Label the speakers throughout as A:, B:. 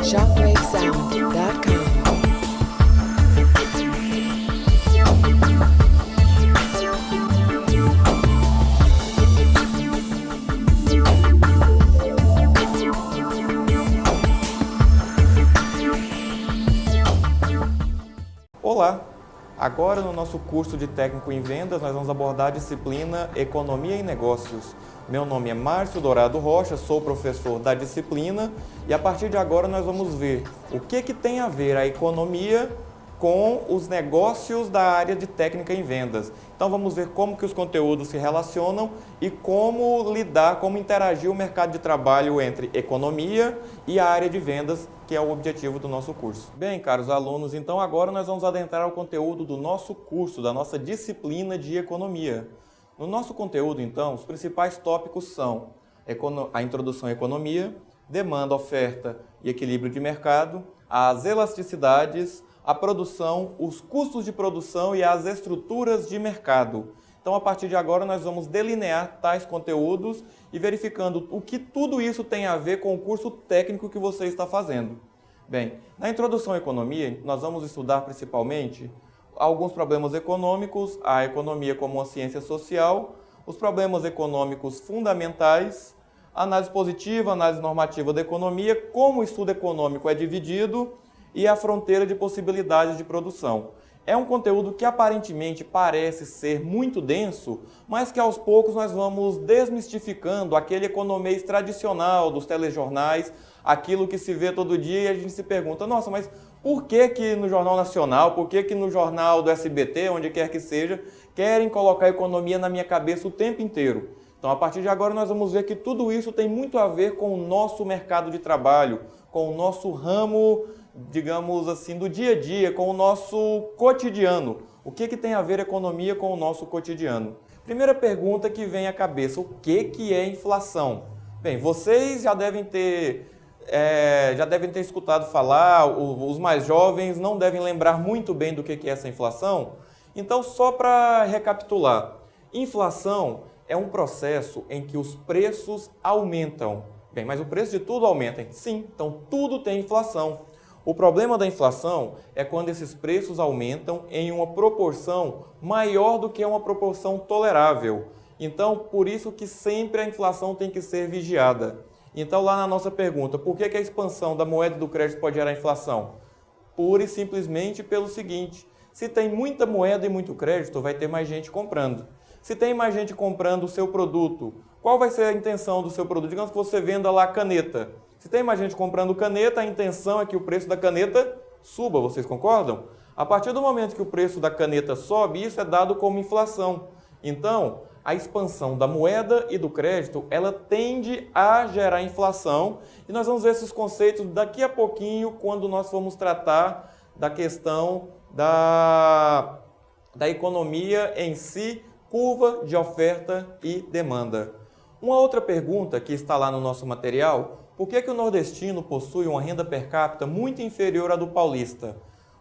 A: ShockwaveSound.com.
B: Olá! Agora no nosso curso de Técnico em Vendas nós vamos abordar a disciplina Economia e Negócios. Meu nome é Márcio Dourado Rocha, sou professor da disciplina e a partir de agora nós vamos ver o que tem a ver a economia com os negócios da área de técnica em vendas. Então vamos ver como que os conteúdos se relacionam e como lidar, como interagir o mercado de trabalho entre economia e a área de vendas, que é o objetivo do nosso curso. Bem, caros alunos, então agora nós vamos adentrar ao conteúdo do nosso curso, da nossa disciplina de economia. No nosso conteúdo, então, os principais tópicos são a introdução à economia, demanda, oferta e equilíbrio de mercado, as elasticidades, a produção, os custos de produção e as estruturas de mercado. Então, a partir de agora, nós vamos delinear tais conteúdos e verificando o que tudo isso tem a ver com o curso técnico que você está fazendo. Bem, na introdução à economia, nós vamos estudar principalmente alguns problemas econômicos, a economia como uma ciência social, os problemas econômicos fundamentais, análise positiva, análise normativa da economia, como o estudo econômico é dividido e a fronteira de possibilidades de produção. É um conteúdo que aparentemente parece ser muito denso, mas que aos poucos nós vamos desmistificando aquele economês tradicional dos telejornais, aquilo que se vê todo dia e a gente se pergunta, nossa, mas por que no Jornal Nacional, por que no jornal do SBT, onde quer que seja, querem colocar a economia na minha cabeça o tempo inteiro? Então, a partir de agora, nós vamos ver que tudo isso tem muito a ver com o nosso mercado de trabalho, com o nosso ramo, digamos assim, do dia a dia, com o nosso cotidiano. O que tem a ver a economia com o nosso cotidiano? Primeira pergunta que vem à cabeça, o que é inflação? Bem, vocês já devem ter escutado falar, os mais jovens não devem lembrar muito bem do que é essa inflação. Então, só para recapitular, inflação é um processo em que os preços aumentam. Bem, mas o preço de tudo aumenta. Sim, então tudo tem inflação. O problema da inflação é quando esses preços aumentam em uma proporção maior do que uma proporção tolerável. Então, por isso que sempre a inflação tem que ser vigiada. Então, lá na nossa pergunta, por que a expansão da moeda do crédito pode gerar inflação? Pura e simplesmente pelo seguinte, se tem muita moeda e muito crédito, vai ter mais gente comprando. Se tem mais gente comprando o seu produto, qual vai ser a intenção do seu produto? Digamos que você venda lá caneta. Se tem mais gente comprando caneta, a intenção é que o preço da caneta suba, vocês concordam? A partir do momento que o preço da caneta sobe, isso é dado como inflação. Então, a expansão da moeda e do crédito, ela tende a gerar inflação. E nós vamos ver esses conceitos daqui a pouquinho, quando nós vamos tratar da questão da economia em si, curva de oferta e demanda. Uma outra pergunta que está lá no nosso material, por que o nordestino possui uma renda per capita muito inferior à do paulista?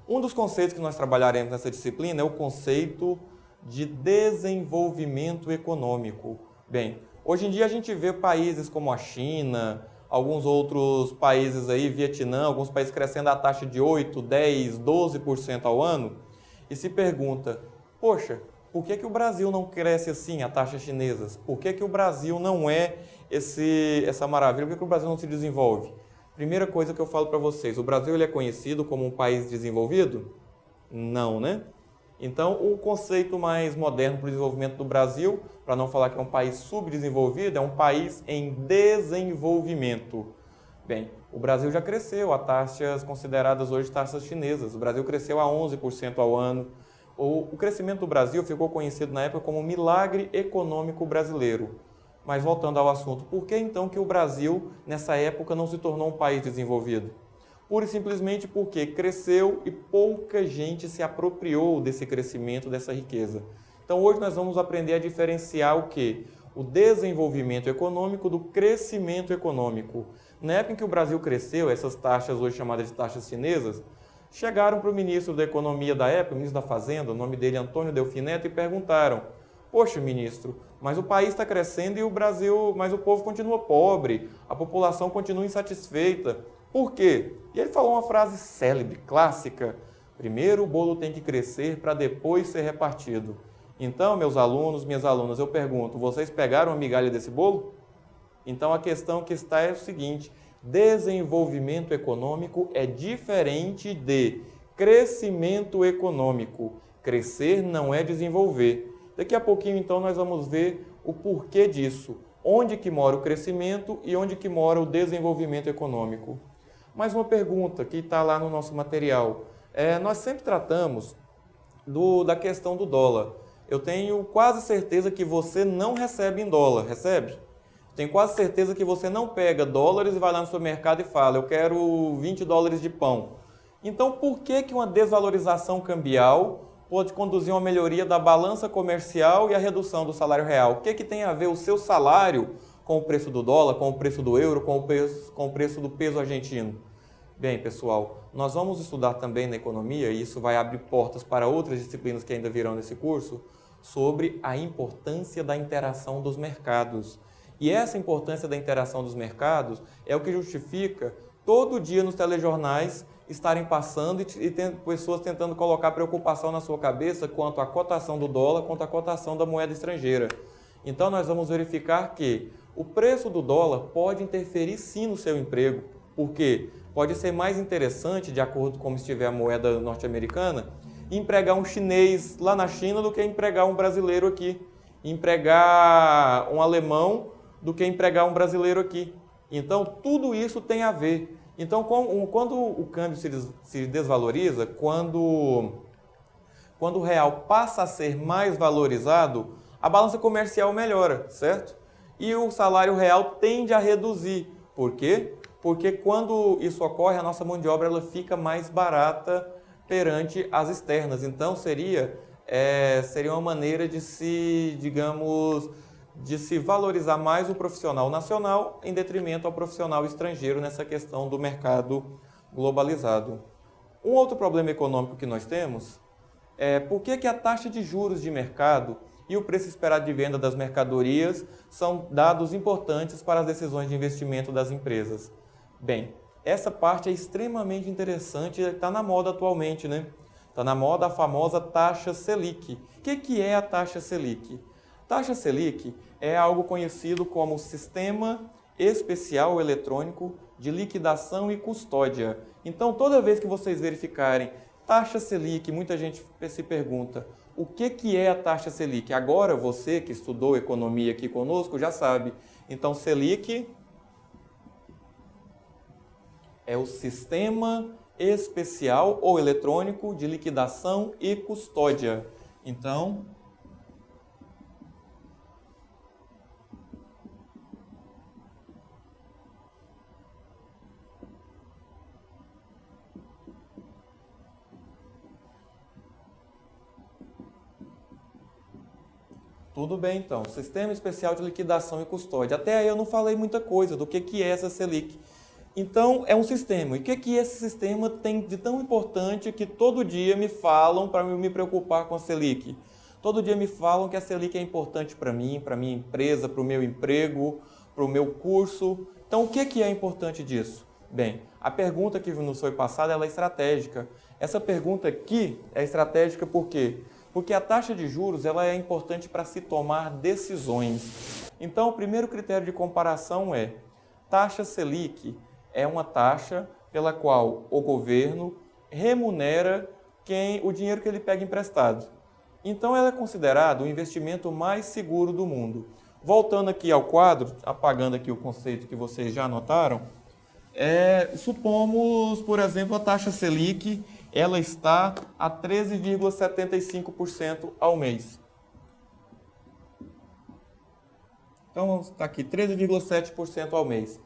B: Um dos conceitos que nós trabalharemos nessa disciplina é o conceito de desenvolvimento econômico. Bem, hoje em dia a gente vê países como a China, alguns outros países aí, Vietnã, alguns países crescendo a taxa de 8, 10, 12% ao ano e se pergunta, poxa, por que o Brasil não cresce assim, a taxas chinesas? Por que o Brasil não é essa maravilha? Por que o Brasil não se desenvolve? Primeira coisa que eu falo para vocês, o Brasil ele é conhecido como um país desenvolvido? Não, né? Então, o conceito mais moderno para o desenvolvimento do Brasil, para não falar que é um país subdesenvolvido, é um país em desenvolvimento. Bem, o Brasil já cresceu a taxas consideradas hoje taxas chinesas. O Brasil cresceu a 11% ao ano. O crescimento do Brasil ficou conhecido na época como milagre econômico brasileiro. Mas voltando ao assunto, por que então que o Brasil, nessa época, não se tornou um país desenvolvido? Pura e simplesmente porque cresceu e pouca gente se apropriou desse crescimento, dessa riqueza. Então hoje nós vamos aprender a diferenciar o quê? O desenvolvimento econômico do crescimento econômico. Na época em que o Brasil cresceu, essas taxas hoje chamadas de taxas chinesas, chegaram para o ministro da Economia da época, o ministro da Fazenda, o nome dele é Antônio Delfim Neto, e perguntaram: poxa, ministro, mas o país está crescendo e o Brasil, mas o povo continua pobre, a população continua insatisfeita. Por quê? E ele falou uma frase célebre, clássica: primeiro o bolo tem que crescer para depois ser repartido. Então, meus alunos, minhas alunas, eu pergunto, vocês pegaram a migalha desse bolo? Então, a questão que está é o seguinte: desenvolvimento econômico é diferente de crescimento econômico. Crescer não é desenvolver. Daqui a pouquinho, então, nós vamos ver o porquê disso. Onde que mora o crescimento e onde que mora o desenvolvimento econômico. Mais uma pergunta que está lá no nosso material. Nós sempre tratamos da questão do dólar. Eu tenho quase certeza que você não recebe em dólar, recebe? Tenho quase certeza que você não pega dólares e vai lá no supermercado e fala: eu quero 20 dólares de pão. Então, por que uma desvalorização cambial pode conduzir a uma melhoria da balança comercial e a redução do salário real? O que tem a ver o seu salário com o preço do dólar, com o preço do euro, com o preço do peso argentino? Bem, pessoal, nós vamos estudar também na economia, e isso vai abrir portas para outras disciplinas que ainda virão nesse curso, sobre a importância da interação dos mercados. E essa importância da interação dos mercados é o que justifica todo dia nos telejornais estarem passando e pessoas tentando colocar preocupação na sua cabeça quanto à cotação do dólar, quanto à cotação da moeda estrangeira. Então nós vamos verificar que o preço do dólar pode interferir sim no seu emprego. Por quê? Pode ser mais interessante, de acordo com como estiver a moeda norte-americana, empregar um chinês lá na China do que empregar um brasileiro aqui. Empregar um alemão do que empregar um brasileiro aqui. Então, tudo isso tem a ver. Então, quando o câmbio se desvaloriza, quando o real passa a ser mais valorizado, a balança comercial melhora, certo? E o salário real tende a reduzir. Por quê? Porque quando isso ocorre, a nossa mão de obra ela fica mais barata perante as externas. Então, seria uma maneira de se valorizar mais o profissional nacional em detrimento ao profissional estrangeiro nessa questão do mercado globalizado. Um outro problema econômico que nós temos é por que a taxa de juros de mercado e o preço esperado de venda das mercadorias são dados importantes para as decisões de investimento das empresas. Bem, essa parte é extremamente interessante e está na moda atualmente, né? Está na moda a famosa taxa Selic. O que é a taxa Selic? Taxa Selic é algo conhecido como Sistema Especial Eletrônico de Liquidação e Custódia. Então, toda vez que vocês verificarem taxa Selic, muita gente se pergunta: o que é a taxa Selic? Agora, você que estudou economia aqui conosco já sabe. Então, Selic é o Sistema Especial ou Eletrônico de Liquidação e Custódia. Então, tudo bem, então. Sistema Especial de Liquidação e Custódia. Até aí eu não falei muita coisa do que é essa Selic. Então, é um sistema. E o que esse sistema tem de tão importante que todo dia me falam para me preocupar com a Selic? Todo dia me falam que a Selic é importante para mim, para a minha empresa, para o meu emprego, para o meu curso. Então, o que é importante disso? Bem, a pergunta que nos foi passada ela é estratégica. Essa pergunta aqui é estratégica por quê? Porque a taxa de juros ela é importante para se tomar decisões. Então, o primeiro critério de comparação é taxa Selic é uma taxa pela qual o governo remunera o dinheiro que ele pega emprestado. Então, ela é considerada o investimento mais seguro do mundo. Voltando aqui ao quadro, apagando aqui o conceito que vocês já anotaram, supomos, por exemplo, a taxa Selic ela está a 13,75% ao mês. Então, está aqui 13,7% ao mês.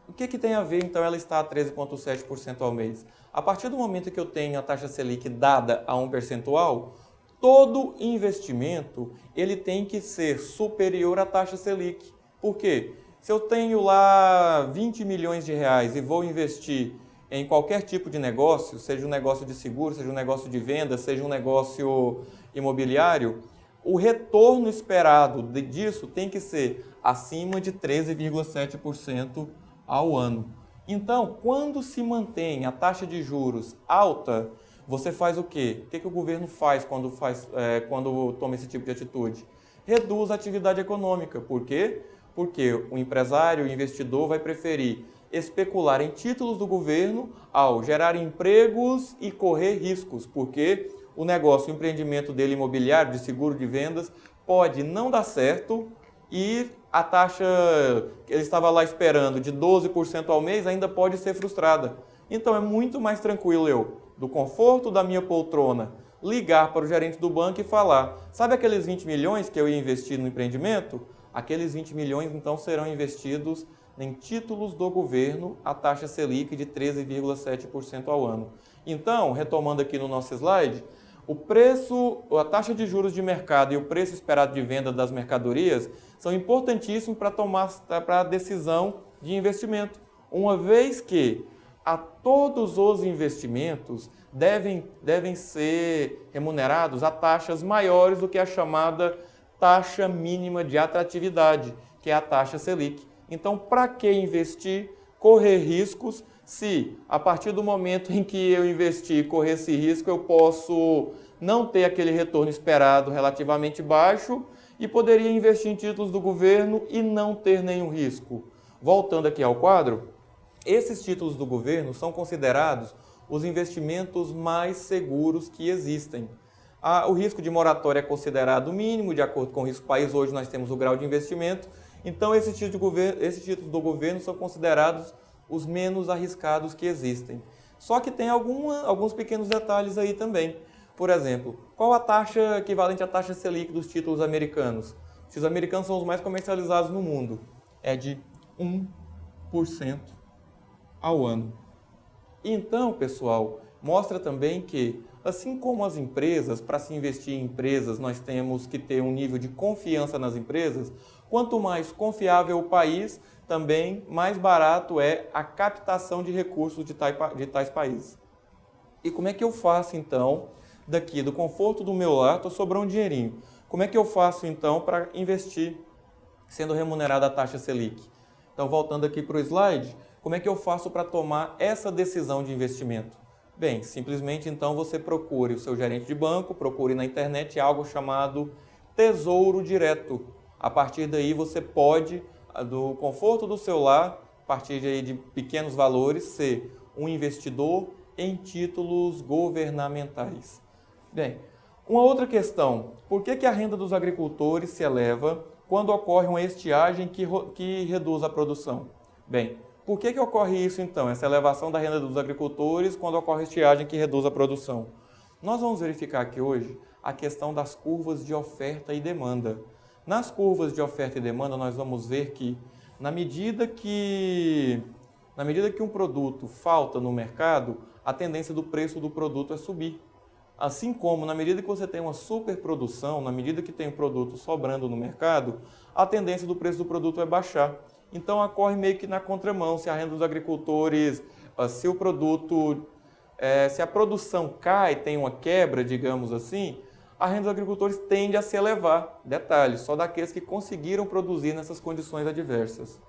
B: O que tem a ver, então, ela está a 13,7% ao mês? A partir do momento que eu tenho a taxa Selic dada a um percentual, todo investimento ele tem que ser superior à taxa Selic. Por quê? Se eu tenho lá 20 milhões de reais e vou investir em qualquer tipo de negócio, seja um negócio de seguro, seja um negócio de venda, seja um negócio imobiliário, o retorno esperado disso tem que ser acima de 13,7% ao ano. Então, quando se mantém a taxa de juros alta, você faz o quê? O que o governo faz quando toma esse tipo de atitude? Reduz a atividade econômica. Por quê? Porque o empresário, o investidor vai preferir especular em títulos do governo ao gerar empregos e correr riscos, porque o negócio, o empreendimento dele imobiliário, de seguro de vendas, pode não dar certo e a taxa que ele estava lá esperando de 12% ao mês ainda pode ser frustrada. Então é muito mais tranquilo eu, do conforto da minha poltrona, ligar para o gerente do banco e falar: sabe aqueles 20 milhões que eu ia investir no empreendimento? Aqueles 20 milhões então serão investidos em títulos do governo a taxa Selic de 13,7% ao ano. Então, retomando aqui no nosso slide, o preço, a taxa de juros de mercado e o preço esperado de venda das mercadorias são importantíssimos para a decisão de investimento, uma vez que a todos os investimentos devem ser remunerados a taxas maiores do que a chamada taxa mínima de atratividade, que é a taxa Selic. Então, para que investir, correr riscos, se a partir do momento em que eu investir e correr esse risco, eu posso não ter aquele retorno esperado relativamente baixo e poderia investir em títulos do governo e não ter nenhum risco? Voltando aqui ao quadro, esses títulos do governo são considerados os investimentos mais seguros que existem. O risco de moratória é considerado mínimo, de acordo com o risco país. Hoje nós temos o grau de investimento. Então, esses títulos do governo são considerados os menos arriscados que existem. Só que tem alguns pequenos detalhes aí também. Por exemplo, qual a taxa equivalente à taxa Selic dos títulos americanos? Os títulos americanos são os mais comercializados no mundo. É de 1% ao ano. Então, pessoal, mostra também que, assim como as empresas, para se investir em empresas, nós temos que ter um nível de confiança nas empresas. Quanto mais confiável o país, também mais barato é a captação de recursos de tais países. E como é que eu faço, então, daqui do conforto do meu lar, estou sobrando um dinheirinho. Como é que eu faço, então, para investir sendo remunerada a taxa Selic? Então, voltando aqui para o slide, como é que eu faço para tomar essa decisão de investimento? Bem, simplesmente, então, você procure o seu gerente de banco, procure na internet algo chamado Tesouro Direto. A partir daí, você pode, do conforto do seu lar, a partir de pequenos valores, ser um investidor em títulos governamentais. Bem, uma outra questão: por que a renda dos agricultores se eleva quando ocorre uma estiagem que reduz a produção? Bem, por que ocorre isso então, essa elevação da renda dos agricultores quando ocorre estiagem que reduz a produção? Nós vamos verificar aqui hoje a questão das curvas de oferta e demanda. Nas curvas de oferta e demanda, nós vamos ver que, na medida que um produto falta no mercado, a tendência do preço do produto é subir. Assim como, na medida que você tem uma superprodução, na medida que tem um produto sobrando no mercado, a tendência do preço do produto é baixar. Então, ocorre meio que na contramão. Se a renda dos agricultores, se a produção cai, tem uma quebra, digamos assim, a renda dos agricultores tende a se elevar. Detalhe, só daqueles que conseguiram produzir nessas condições adversas.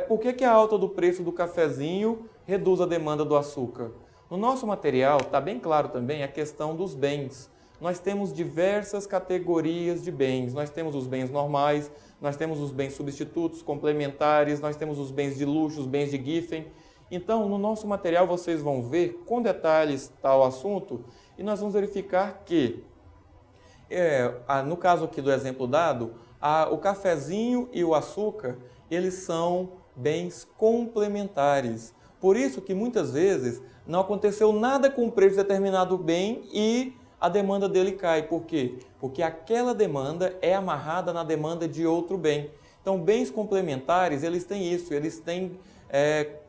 B: Por que a alta do preço do cafezinho reduz a demanda do açúcar? No nosso material está bem claro também a questão dos bens. Nós temos diversas categorias de bens. Nós temos os bens normais, nós temos os bens substitutos, complementares, nós temos os bens de luxo, os bens de Giffen. Então, no nosso material vocês vão ver com detalhes tal assunto e nós vamos verificar que, no caso aqui do exemplo dado, o cafezinho e o açúcar, eles são bens complementares. Por isso que muitas vezes não aconteceu nada com o preço de determinado bem e a demanda dele cai. Por quê? Porque aquela demanda é amarrada na demanda de outro bem. Então, bens complementares, eles têm isso, eles têm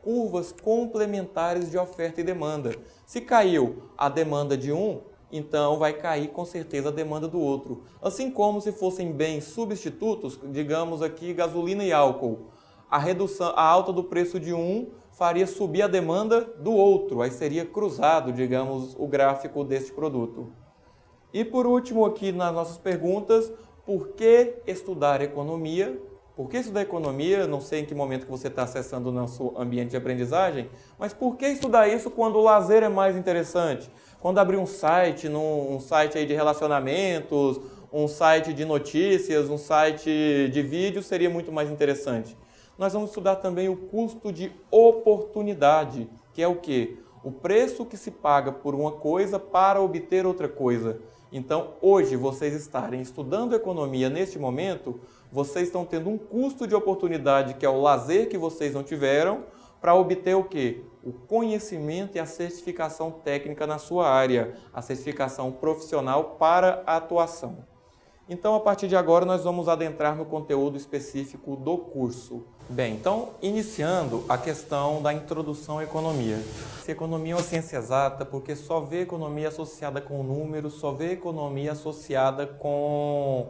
B: curvas complementares de oferta e demanda. Se caiu a demanda de um, então vai cair com certeza a demanda do outro. Assim como se fossem bens substitutos, digamos aqui gasolina e álcool. A alta do preço de um faria subir a demanda do outro, aí seria cruzado, digamos, o gráfico deste produto. E por último aqui nas nossas perguntas, por que estudar economia? Por que estudar economia? Não sei em que momento que você está acessando o nosso ambiente de aprendizagem, mas por que estudar isso quando o lazer é mais interessante? Quando abrir um site, um site aí de relacionamentos, um site de notícias, um site de vídeos, seria muito mais interessante. Nós vamos estudar também o custo de oportunidade, que é o quê? O preço que se paga por uma coisa para obter outra coisa. Então, hoje, vocês estarem estudando economia neste momento, vocês estão tendo um custo de oportunidade, que é o lazer que vocês não tiveram, para obter o quê? O conhecimento e a certificação técnica na sua área, a certificação profissional para a atuação. Então, a partir de agora, nós vamos adentrar no conteúdo específico do curso. Bem, então, iniciando a questão da introdução à economia. Se economia é uma ciência exata, porque só vê economia associada com números, só vê economia associada com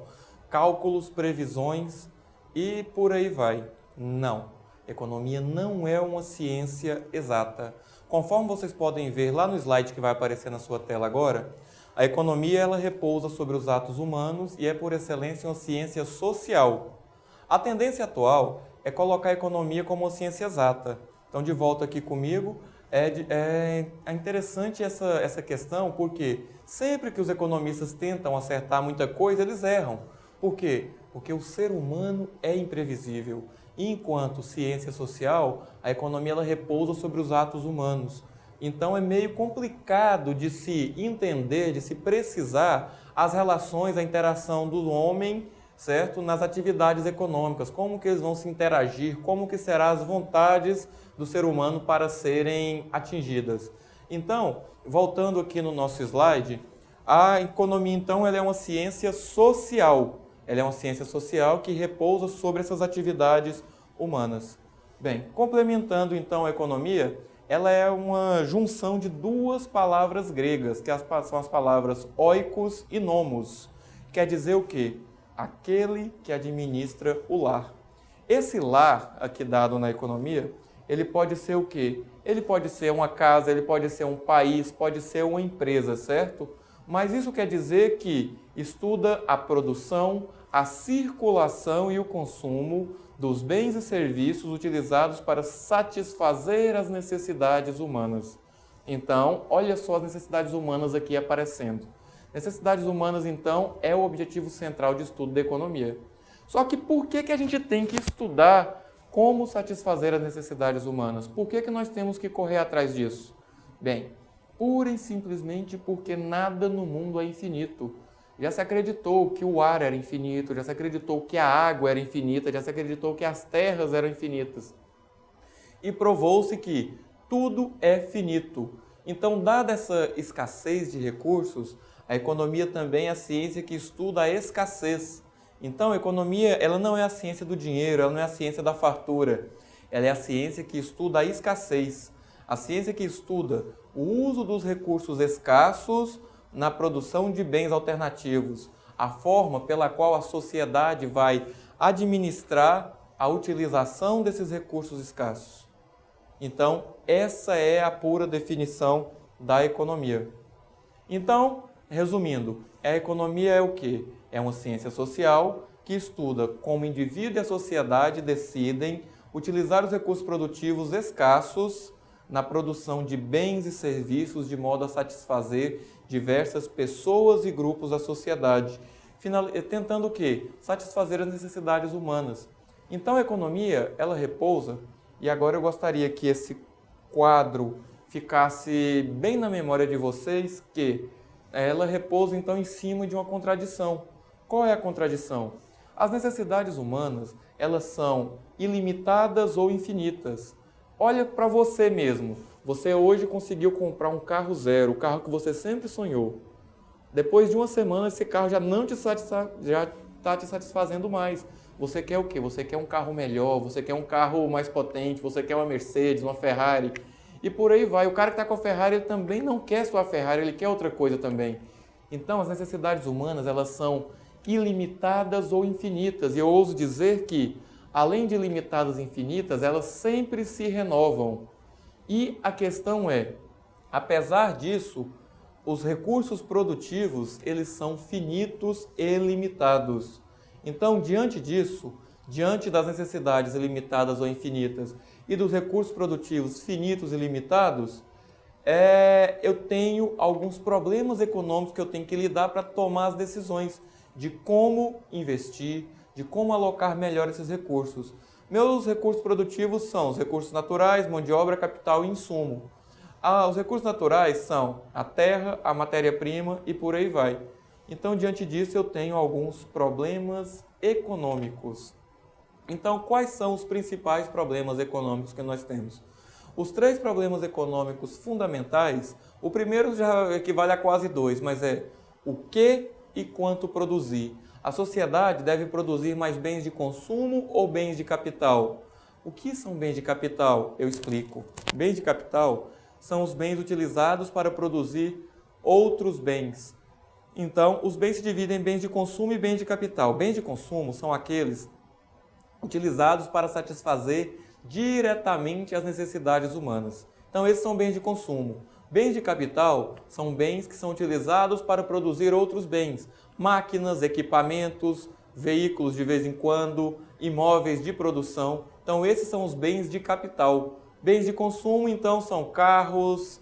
B: cálculos, previsões e por aí vai. Não, economia não é uma ciência exata. Conforme vocês podem ver lá no slide que vai aparecer na sua tela agora, a economia ela repousa sobre os atos humanos e é por excelência uma ciência social. A tendência atual é colocar a economia como uma ciência exata. Então, de volta aqui comigo, é interessante essa questão, porque sempre que os economistas tentam acertar muita coisa, eles erram. Por quê? Porque o ser humano é imprevisível. Enquanto ciência social, a economia ela repousa sobre os atos humanos. Então é meio complicado de se entender, de se precisar as relações, a interação do homem, certo? Nas atividades econômicas, como que eles vão se interagir, como que serão as vontades do ser humano para serem atingidas. Então, voltando aqui no nosso slide, a economia então ela é uma ciência social. Ela é uma ciência social que repousa sobre essas atividades humanas. Bem, complementando então a economia, ela é uma junção de duas palavras gregas, que são as palavras oikos e nomos. Quer dizer o quê? Aquele que administra o lar. Esse lar aqui dado na economia, ele pode ser o quê? Ele pode ser uma casa, ele pode ser um país, pode ser uma empresa, certo? Mas isso quer dizer que estuda a produção, a circulação e o consumo dos bens e serviços utilizados para satisfazer as necessidades humanas. Então, olha só as necessidades humanas aqui aparecendo. Necessidades humanas, então, é o objetivo central de estudo da economia. Só que por que a gente tem que estudar como satisfazer as necessidades humanas? Por que nós temos que correr atrás disso? Bem, pura e simplesmente porque nada no mundo é infinito. Já se acreditou que o ar era infinito, já se acreditou que a água era infinita, já se acreditou que as terras eram infinitas. E provou-se que tudo é finito. Então, dada essa escassez de recursos, a economia também é a ciência que estuda a escassez. Então, a economia ela não é a ciência do dinheiro, ela não é a ciência da fartura. Ela é a ciência que estuda a escassez. A ciência que estuda o uso dos recursos escassos na produção de bens alternativos, a forma pela qual a sociedade vai administrar a utilização desses recursos escassos. Então, essa é a pura definição da economia. Então, resumindo, a economia é o quê? É uma ciência social que estuda como o indivíduo e a sociedade decidem utilizar os recursos produtivos escassos na produção de bens e serviços de modo a satisfazer diversas pessoas e grupos da sociedade, tentando o quê? Satisfazer as necessidades humanas. Então a economia, ela repousa, e agora eu gostaria que esse quadro ficasse bem na memória de vocês, que ela repousa então em cima de uma contradição. Qual é a contradição? As necessidades humanas, elas são ilimitadas ou infinitas. Olha para você mesmo. Você hoje conseguiu comprar um carro zero, o carro que você sempre sonhou. Depois de uma semana, esse carro já não já está te satisfazendo mais. Você quer o quê? Você quer um carro melhor, você quer um carro mais potente, você quer uma Mercedes, uma Ferrari. E por aí vai. O cara que está com a Ferrari, ele também não quer sua Ferrari, ele quer outra coisa também. Então, as necessidades humanas, elas são ilimitadas ou infinitas. E eu ouso dizer que, além de limitadas e infinitas, elas sempre se renovam. E a questão é, apesar disso, os recursos produtivos, eles são finitos e limitados. Então, diante disso, diante das necessidades ilimitadas ou infinitas e dos recursos produtivos finitos e limitados, eu tenho alguns problemas econômicos que eu tenho que lidar para tomar as decisões de como investir, de como alocar melhor esses recursos. Meus recursos produtivos são os recursos naturais, mão de obra, capital e insumo. Os recursos naturais são a terra, a matéria-prima e por aí vai. Então, diante disso, eu tenho alguns problemas econômicos. Então, quais são os principais problemas econômicos que nós temos? Os 3 problemas econômicos fundamentais, o primeiro já equivale a quase 2, mas é o que e quanto produzir. A sociedade deve produzir mais bens de consumo ou bens de capital? O que são bens de capital? Eu explico. Bens de capital são os bens utilizados para produzir outros bens. Então, os bens se dividem em bens de consumo e bens de capital. Bens de consumo são aqueles utilizados para satisfazer diretamente as necessidades humanas. Então, esses são bens de consumo. Bens de capital são bens que são utilizados para produzir outros bens. Máquinas, equipamentos, veículos de vez em quando, imóveis de produção. Então, esses são os bens de capital. Bens de consumo, então, são carros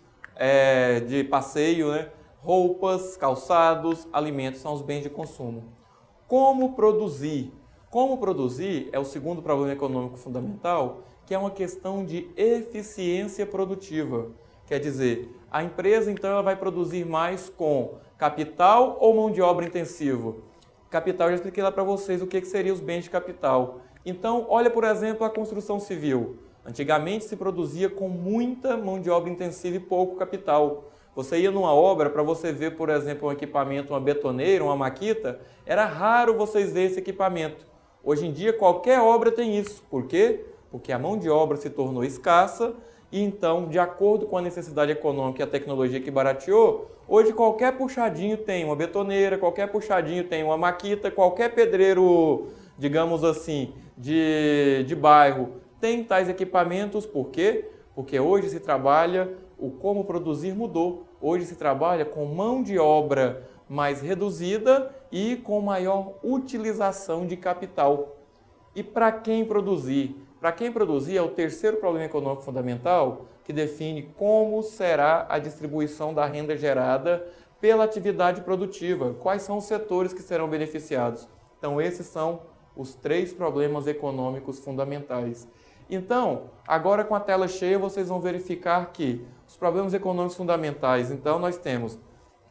B: de passeio, né? Roupas, calçados, alimentos, são os bens de consumo. Como produzir? Como produzir é o segundo problema econômico fundamental, que é uma questão de eficiência produtiva. Quer dizer, a empresa, então, ela vai produzir mais com capital ou mão de obra intensiva? Capital, eu já expliquei lá para vocês o que seriam os bens de capital. Então, olha, por exemplo, a construção civil. Antigamente se produzia com muita mão de obra intensiva e pouco capital. Você ia numa obra, para você ver, por exemplo, um equipamento, uma betoneira, uma maquita, era raro vocês verem esse equipamento. Hoje em dia, qualquer obra tem isso. Por quê? Porque a mão de obra se tornou escassa e, então, de acordo com a necessidade econômica e a tecnologia que barateou, hoje qualquer puxadinho tem uma betoneira, qualquer puxadinho tem uma maquita, qualquer pedreiro, digamos assim, de bairro, tem tais equipamentos. Por quê? Porque hoje se trabalha, o como produzir mudou. Hoje se trabalha com mão de obra mais reduzida e com maior utilização de capital. E para quem produzir? Para quem produzir é o terceiro problema econômico fundamental, que define como será a distribuição da renda gerada pela atividade produtiva. Quais são os setores que serão beneficiados? Então, esses são os 3 problemas econômicos fundamentais. Então, agora com a tela cheia, vocês vão verificar que os problemas econômicos fundamentais, então nós temos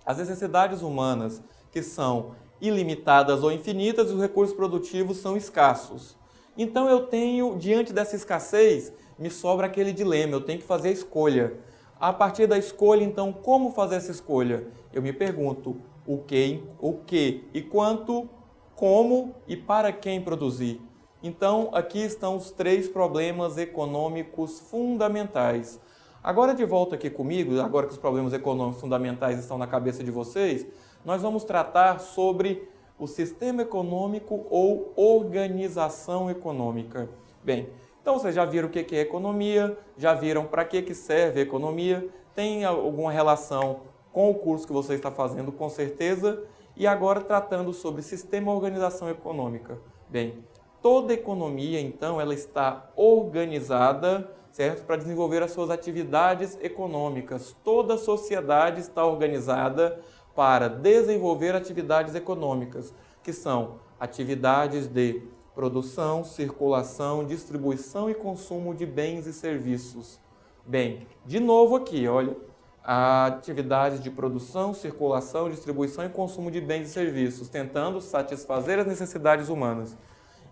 B: as necessidades humanas, que são ilimitadas ou infinitas, e os recursos produtivos são escassos. Então eu tenho, diante dessa escassez, me sobra aquele dilema, eu tenho que fazer a escolha. A partir da escolha, então, como fazer essa escolha? Eu me pergunto o que e quanto, como e para quem produzir. Então, aqui estão os 3 problemas econômicos fundamentais. Agora, de volta aqui comigo, agora que os problemas econômicos fundamentais estão na cabeça de vocês, nós vamos tratar sobre o sistema econômico ou organização econômica. Bem, então vocês já viram o que é economia, já viram para que serve a economia, tem alguma relação com o curso que você está fazendo, com certeza, e agora tratando sobre sistema e organização econômica. Bem, toda economia, então, ela está organizada, certo? Para desenvolver as suas atividades econômicas. Toda a sociedade está organizada para desenvolver atividades econômicas, que são atividades de produção, circulação, distribuição e consumo de bens e serviços. Bem, de novo aqui, olha, atividades de produção, circulação, distribuição e consumo de bens e serviços, tentando satisfazer as necessidades humanas.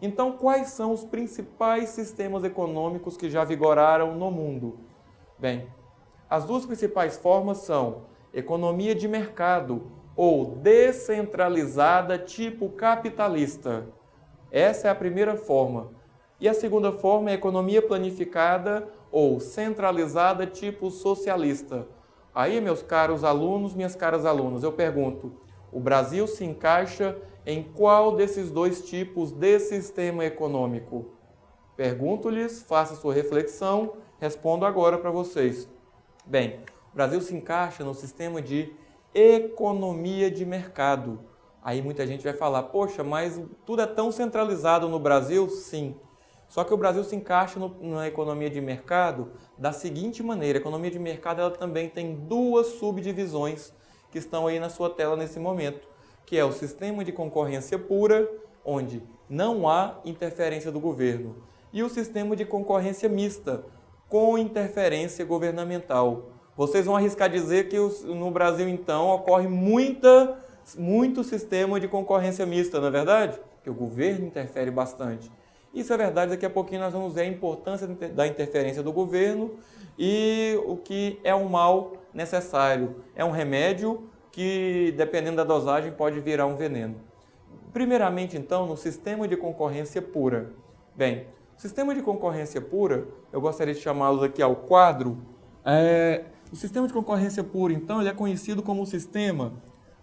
B: Então, quais são os principais sistemas econômicos que já vigoraram no mundo? Bem, as 2 principais formas são economia de mercado ou descentralizada tipo capitalista. Essa é a primeira forma. E a segunda forma é economia planificada ou centralizada tipo socialista. Aí, meus caros alunos, minhas caras alunas, eu pergunto, o Brasil se encaixa em qual desses 2 tipos de sistema econômico? Pergunto-lhes, faça sua reflexão, Respondo agora para vocês. Bem, o Brasil se encaixa no sistema de economia de mercado. Aí muita gente vai falar, poxa, mas tudo é tão centralizado no Brasil? Sim. Só que o Brasil se encaixa na economia de mercado da seguinte maneira. A economia de mercado ela também tem duas subdivisões que estão aí na sua tela nesse momento, que é o sistema de concorrência pura, onde não há interferência do governo, e o sistema de concorrência mista, com interferência governamental. Vocês vão arriscar dizer que no Brasil, então, ocorre muito sistema de concorrência mista, não é verdade? Que o governo interfere bastante. Isso é verdade, daqui a pouquinho nós vamos ver a importância da interferência do governo e o que é um mal necessário. É um remédio que, dependendo da dosagem, pode virar um veneno. Primeiramente, então, no sistema de concorrência pura. Bem, o sistema de concorrência pura, eu gostaria de chamá-los aqui ao quadro. O sistema de concorrência pura, então, ele é conhecido como o sistema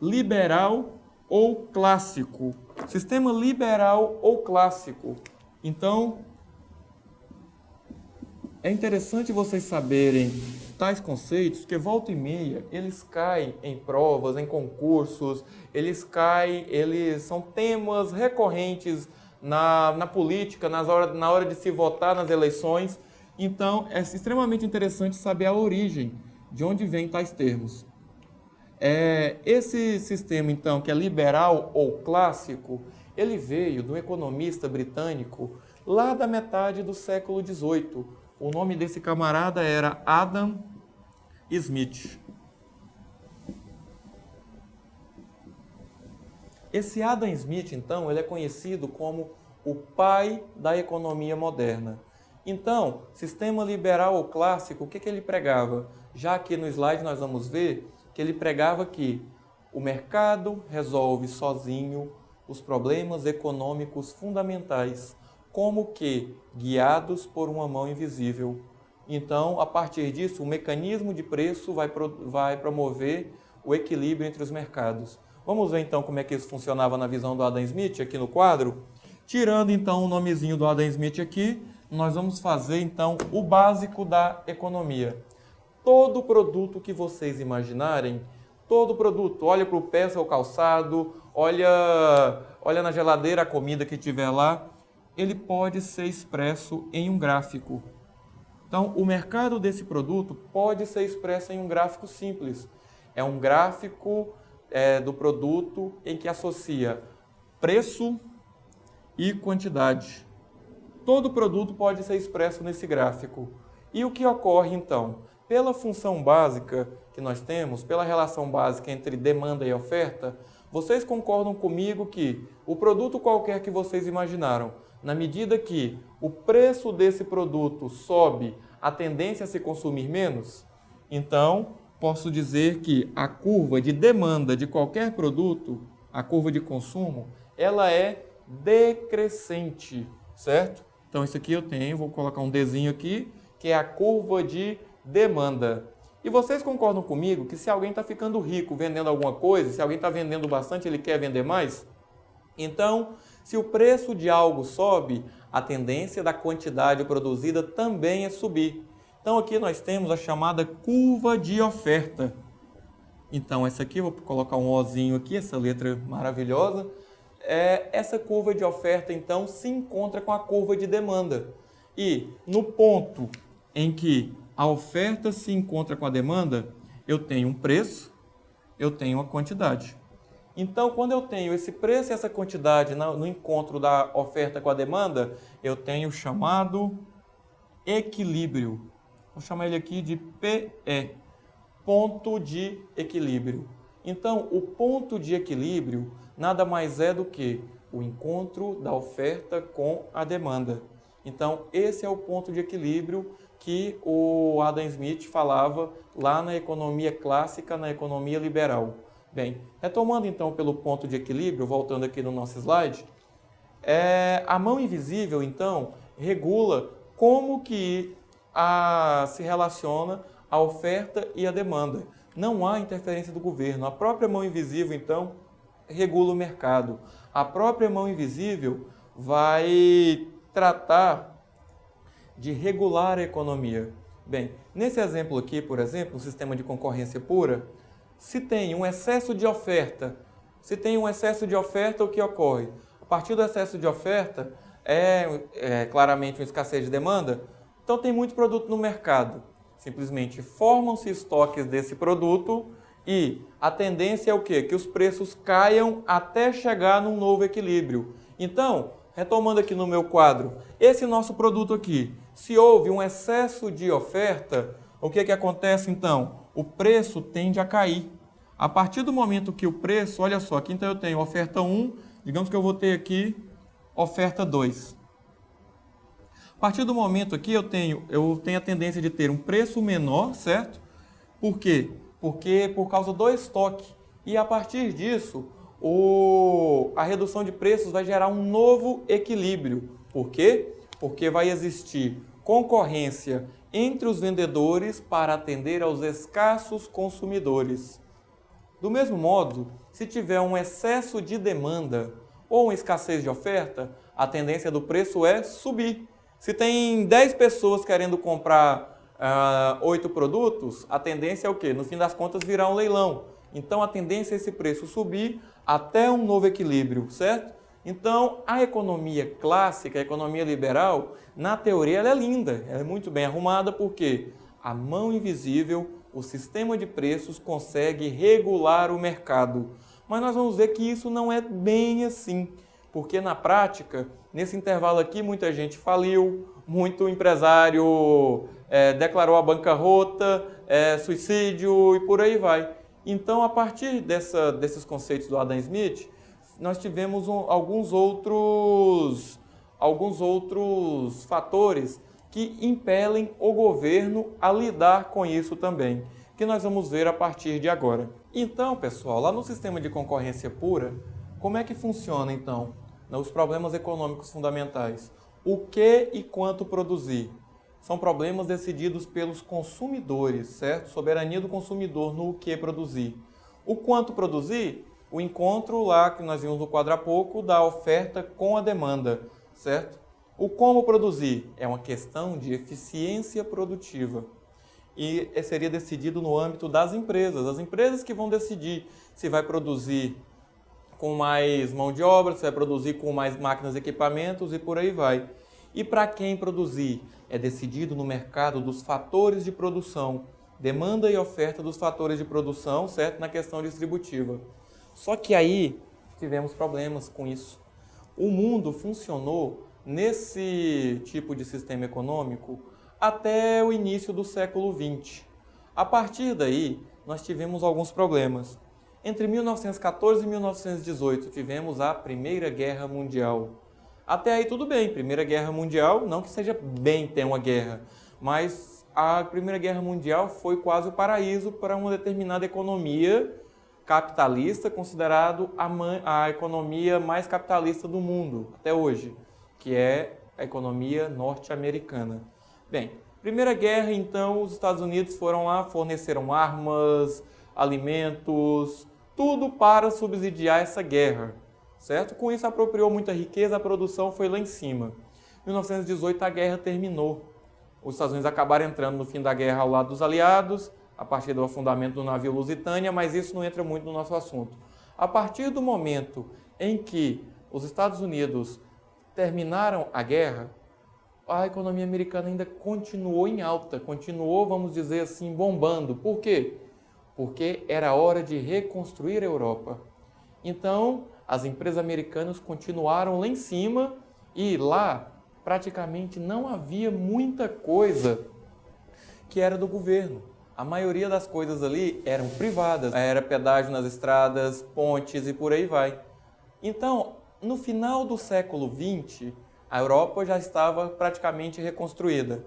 B: liberal ou clássico. Sistema liberal ou clássico. Então, é interessante vocês saberem tais conceitos, porque volta e meia eles caem em provas, em concursos, eles são temas recorrentes na política, na hora de se votar nas eleições. Então, é extremamente interessante saber a origem, de onde vêm tais termos. Esse sistema, então, que é liberal ou clássico, ele veio do economista britânico lá da metade do século XVIII. O nome desse camarada era Adam Smith. Esse Adam Smith, então, ele é conhecido como o pai da economia moderna. Então, sistema liberal ou clássico, o que ele pregava? Já aqui no slide nós vamos ver que ele pregava que o mercado resolve sozinho os problemas econômicos fundamentais, como que guiados por uma mão invisível. Então, a partir disso, o mecanismo de preço vai promover o equilíbrio entre os mercados. Vamos ver então como é que isso funcionava na visão do Adam Smith aqui no quadro? Tirando então o nomezinho do Adam Smith aqui, nós vamos fazer então o básico da economia. Todo produto que vocês imaginarem, todo produto, olha para o pé, seu calçado, olha na geladeira a comida que tiver lá, ele pode ser expresso em um gráfico. Então, o mercado desse produto pode ser expresso em um gráfico simples. É um gráfico do produto em que associa preço e quantidade. Todo produto pode ser expresso nesse gráfico. E o que ocorre, então? Pela função básica que nós temos, pela relação básica entre demanda e oferta, vocês concordam comigo que o produto qualquer que vocês imaginaram, na medida que o preço desse produto sobe, a tendência é se consumir menos? Então, posso dizer que a curva de demanda de qualquer produto, a curva de consumo, ela é decrescente, certo? Então, isso aqui vou colocar um Dzinho aqui, que é a curva de demanda. E vocês concordam comigo que se alguém está ficando rico vendendo alguma coisa, se alguém está vendendo bastante, ele quer vender mais? Então, se o preço de algo sobe, a tendência da quantidade produzida também é subir. Então, aqui nós temos a chamada curva de oferta. Então, essa aqui, vou colocar um Ozinho aqui, essa letra maravilhosa. Essa curva de oferta, então, se encontra com a curva de demanda. E no ponto em que a oferta se encontra com a demanda, eu tenho um preço, eu tenho uma quantidade. Então, quando eu tenho esse preço e essa quantidade no encontro da oferta com a demanda, eu tenho o chamado equilíbrio. Vou chamar ele aqui de PE, ponto de equilíbrio. Então, o ponto de equilíbrio nada mais é do que o encontro da oferta com a demanda. Então, esse é o ponto de equilíbrio que o Adam Smith falava lá na economia clássica, na economia liberal. Bem, retomando então pelo ponto de equilíbrio, voltando aqui no nosso slide, a mão invisível, então, regula como que se relaciona a oferta e a demanda. Não há interferência do governo. A própria mão invisível, então, regula o mercado. A própria mão invisível vai tratar de regular a economia. Bem, nesse exemplo aqui, por exemplo, no sistema de concorrência pura, se tem um excesso de oferta, o que ocorre? A partir do excesso de oferta, claramente uma escassez de demanda, então tem muito produto no mercado. Simplesmente formam-se estoques desse produto e a tendência é o quê? Que os preços caiam até chegar num novo equilíbrio. Então, retomando aqui no meu quadro, esse nosso produto aqui, se houve um excesso de oferta, o que acontece então? O preço tende a cair. A partir do momento que o preço, olha só, aqui então eu tenho oferta 1, digamos que eu vou ter aqui oferta 2. A partir do momento aqui eu tenho a tendência de ter um preço menor, certo? Por quê? Porque por causa do estoque. E a partir disso, a redução de preços vai gerar um novo equilíbrio. Por quê? Porque vai existir concorrência entre os vendedores para atender aos escassos consumidores. Do mesmo modo, se tiver um excesso de demanda ou uma escassez de oferta, a tendência do preço é subir. Se tem 10 pessoas querendo comprar 8 produtos, a tendência é o quê? No fim das contas, virar um leilão. Então, a tendência é esse preço subir até um novo equilíbrio, certo? Então, a economia clássica, a economia liberal, na teoria ela é linda, ela é muito bem arrumada, porque a mão invisível, o sistema de preços consegue regular o mercado. Mas nós vamos ver que isso não é bem assim, porque na prática, nesse intervalo aqui, muita gente faliu, muito empresário declarou a bancarrota, suicídio e por aí vai. Então, a partir desses conceitos do Adam Smith, nós tivemos alguns outros fatores que impelem o governo a lidar com isso também, que nós vamos ver a partir de agora. Então, pessoal, lá no sistema de concorrência pura, como é que funciona, então, os problemas econômicos fundamentais? O que e quanto produzir? São problemas decididos pelos consumidores, certo? Soberania do consumidor no que produzir. O quanto produzir? O encontro lá que nós vimos no quadro há pouco da oferta com a demanda, certo? O como produzir? É uma questão de eficiência produtiva. E seria decidido no âmbito das empresas. As empresas que vão decidir se vai produzir com mais mão de obra, se vai produzir com mais máquinas e equipamentos e por aí vai. E para quem produzir? É decidido no mercado dos fatores de produção, demanda e oferta dos fatores de produção, certo? Na questão distributiva. Só que aí tivemos problemas com isso. O mundo funcionou nesse tipo de sistema econômico até o início do século XX. A partir daí, nós tivemos alguns problemas. Entre 1914 e 1918, tivemos a Primeira Guerra Mundial. Até aí tudo bem, Primeira Guerra Mundial, não que seja bem ter uma guerra, mas a Primeira Guerra Mundial foi quase o paraíso para uma determinada economia capitalista, considerado a economia mais capitalista do mundo até hoje, que é a economia norte-americana. Bem, Primeira Guerra, então, os Estados Unidos foram lá, forneceram armas, alimentos, tudo para subsidiar essa guerra, certo? Com isso apropriou muita riqueza, a produção foi lá em cima. Em 1918 a guerra terminou. Os Estados Unidos acabaram entrando no fim da guerra ao lado dos aliados, a partir do afundamento do navio Lusitânia, mas isso não entra muito no nosso assunto. A partir do momento em que os Estados Unidos terminaram a guerra, a economia americana ainda continuou em alta, continuou, vamos dizer assim, bombando. Por quê? Porque era hora de reconstruir a Europa. Então, as empresas americanas continuaram lá em cima e lá praticamente não havia muita coisa que era do governo. A maioria das coisas ali eram privadas, era pedágio nas estradas, pontes e por aí vai. Então, no final do século XX, a Europa já estava praticamente reconstruída.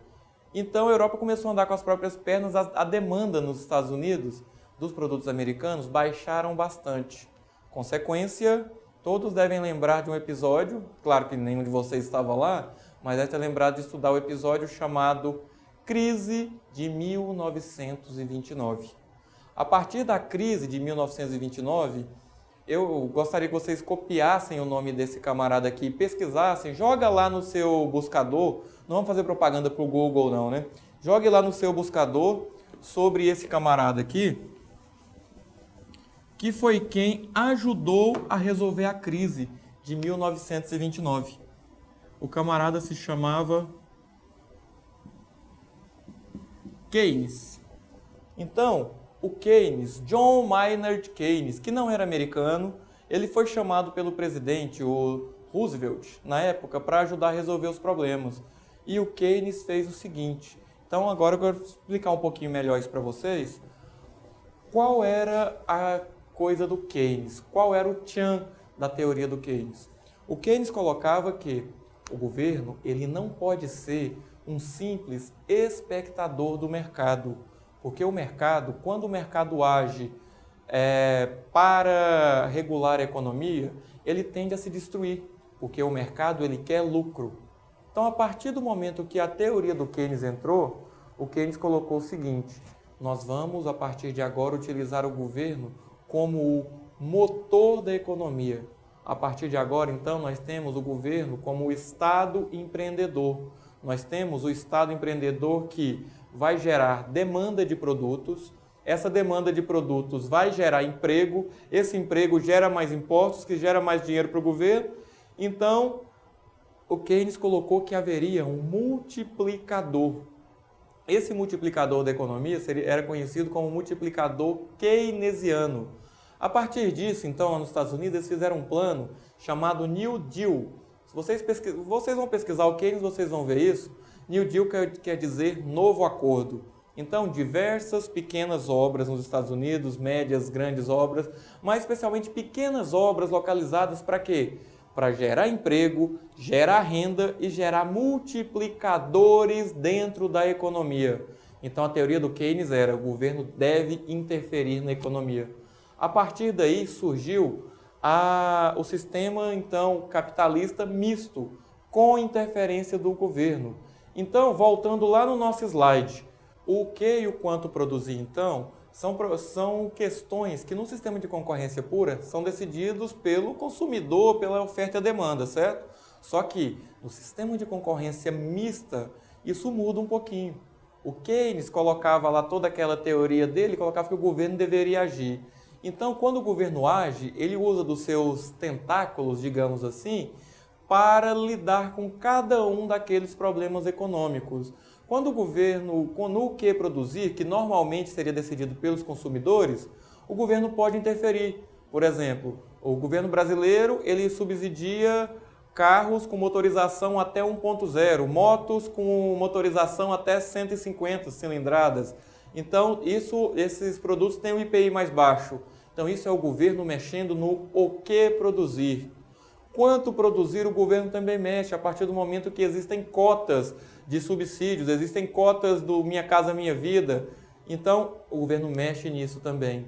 B: Então, a Europa começou a andar com as próprias pernas, a demanda nos Estados Unidos dos produtos americanos baixaram bastante. Consequência, todos devem lembrar de um episódio, claro que nenhum de vocês estava lá, mas deve ter lembrado de estudar o episódio chamado Crise de 1929. A partir da crise de 1929, eu gostaria que vocês copiassem o nome desse camarada aqui, pesquisassem, joga lá no seu buscador, não vamos fazer propaganda para o Google não, né? Jogue lá no seu buscador sobre esse camarada aqui, que foi quem ajudou a resolver a crise de 1929. O camarada se chamava Keynes. Então, o Keynes, John Maynard Keynes, que não era americano, ele foi chamado pelo presidente, o Roosevelt, na época, para ajudar a resolver os problemas. E o Keynes fez o seguinte. Então, agora eu quero explicar um pouquinho melhor isso para vocês. Qual era a coisa do Keynes? Qual era o tchan da teoria do Keynes? O Keynes colocava que o governo ele não pode ser um simples espectador do mercado, porque o mercado, quando o mercado age para regular a economia, ele tende a se destruir, porque o mercado ele quer lucro. Então, a partir do momento que a teoria do Keynes entrou, o Keynes colocou o seguinte: nós vamos, a partir de agora, utilizar o governo como o motor da economia. A partir de agora, então, nós temos o governo como o Estado empreendedor. Nós temos o Estado empreendedor que vai gerar demanda de produtos, essa demanda de produtos vai gerar emprego, esse emprego gera mais impostos, que gera mais dinheiro para o governo. Então, o Keynes colocou que haveria um multiplicador. Esse multiplicador da economia era conhecido como multiplicador keynesiano. A partir disso, então, nos Estados Unidos, eles fizeram um plano chamado New Deal. Se vocês vão pesquisar o Keynes, vocês vão ver isso. New Deal quer dizer novo acordo. Então, diversas pequenas obras nos Estados Unidos, médias, grandes obras, mas especialmente pequenas obras localizadas para quê? Para gerar emprego, gerar renda e gerar multiplicadores dentro da economia. Então, a teoria do Keynes era: o governo deve interferir na economia. A partir daí surgiu o sistema, então, capitalista misto, com interferência do governo. Então, voltando lá no nosso slide, o que e o quanto produzir, então, são questões que no sistema de concorrência pura são decididos pelo consumidor, pela oferta e a demanda, certo? Só que no sistema de concorrência mista, isso muda um pouquinho. O Keynes colocava lá toda aquela teoria dele, colocava que o governo deveria agir. Então, quando o governo age, ele usa dos seus tentáculos, digamos assim, para lidar com cada um daqueles problemas econômicos. Quando o governo, no que produzir, que normalmente seria decidido pelos consumidores, o governo pode interferir. Por exemplo, o governo brasileiro, ele subsidia carros com motorização até 1.0, motos com motorização até 150 cilindradas. Então, esses produtos têm um IPI mais baixo. Então, isso é o governo mexendo no o que produzir. Quanto produzir, o governo também mexe, a partir do momento que existem cotas de subsídios, existem cotas do Minha Casa Minha Vida. Então, o governo mexe nisso também.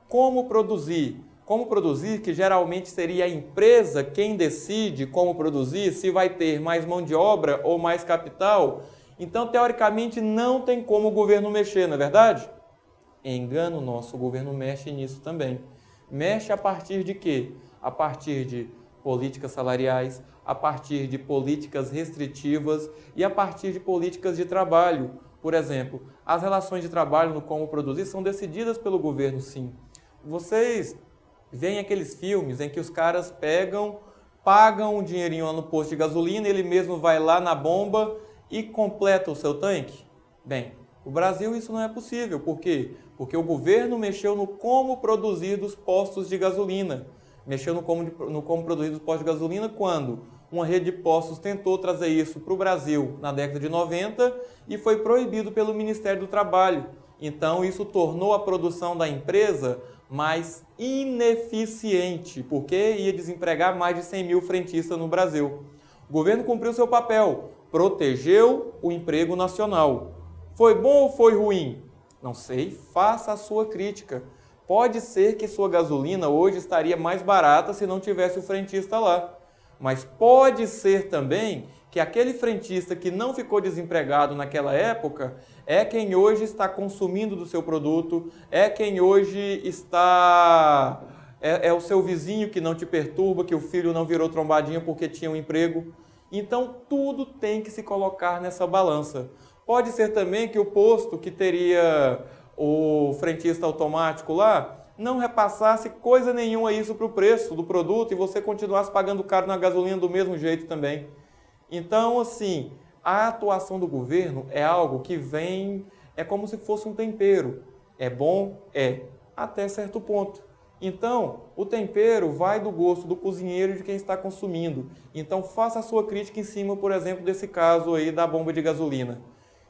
B: Como produzir? Como produzir, que geralmente seria a empresa quem decide como produzir, se vai ter mais mão de obra ou mais capital. Então, teoricamente, não tem como o governo mexer, não é verdade? Engano nosso, o governo mexe nisso também. Mexe a partir de quê? A partir de políticas salariais, a partir de políticas restritivas e a partir de políticas de trabalho. Por exemplo, as relações de trabalho no como produzir são decididas pelo governo, sim. Vocês veem aqueles filmes em que os caras pagam um dinheirinho lá no posto de gasolina, ele mesmo vai lá na bomba e completa o seu tanque? Bem, no Brasil isso não é possível. Por quê? Porque o governo mexeu no como produzir dos postos de gasolina. Mexeu no como produzir dos postos de gasolina quando uma rede de postos tentou trazer isso para o Brasil na década de 90 e foi proibido pelo Ministério do Trabalho. Então, isso tornou a produção da empresa mais ineficiente, porque ia desempregar mais de 100 mil frentistas no Brasil. O governo cumpriu seu papel, protegeu o emprego nacional. Foi bom ou foi ruim? Não sei, faça a sua crítica. Pode ser que sua gasolina hoje estaria mais barata se não tivesse o frentista lá. Mas pode ser também que aquele frentista que não ficou desempregado naquela época é quem hoje está consumindo do seu produto, é quem hoje está... É o seu vizinho que não te perturba, que o filho não virou trombadinha porque tinha um emprego. Então, tudo tem que se colocar nessa balança. Pode ser também que o posto que teria o frentista automático lá não repassasse coisa nenhuma isso para o preço do produto e você continuasse pagando caro na gasolina do mesmo jeito também. Então, assim, a atuação do governo é algo que vem, é como se fosse um tempero. É bom? É, até certo ponto. Então, o tempero vai do gosto do cozinheiro e de quem está consumindo. Então, faça a sua crítica em cima, por exemplo, desse caso aí da bomba de gasolina.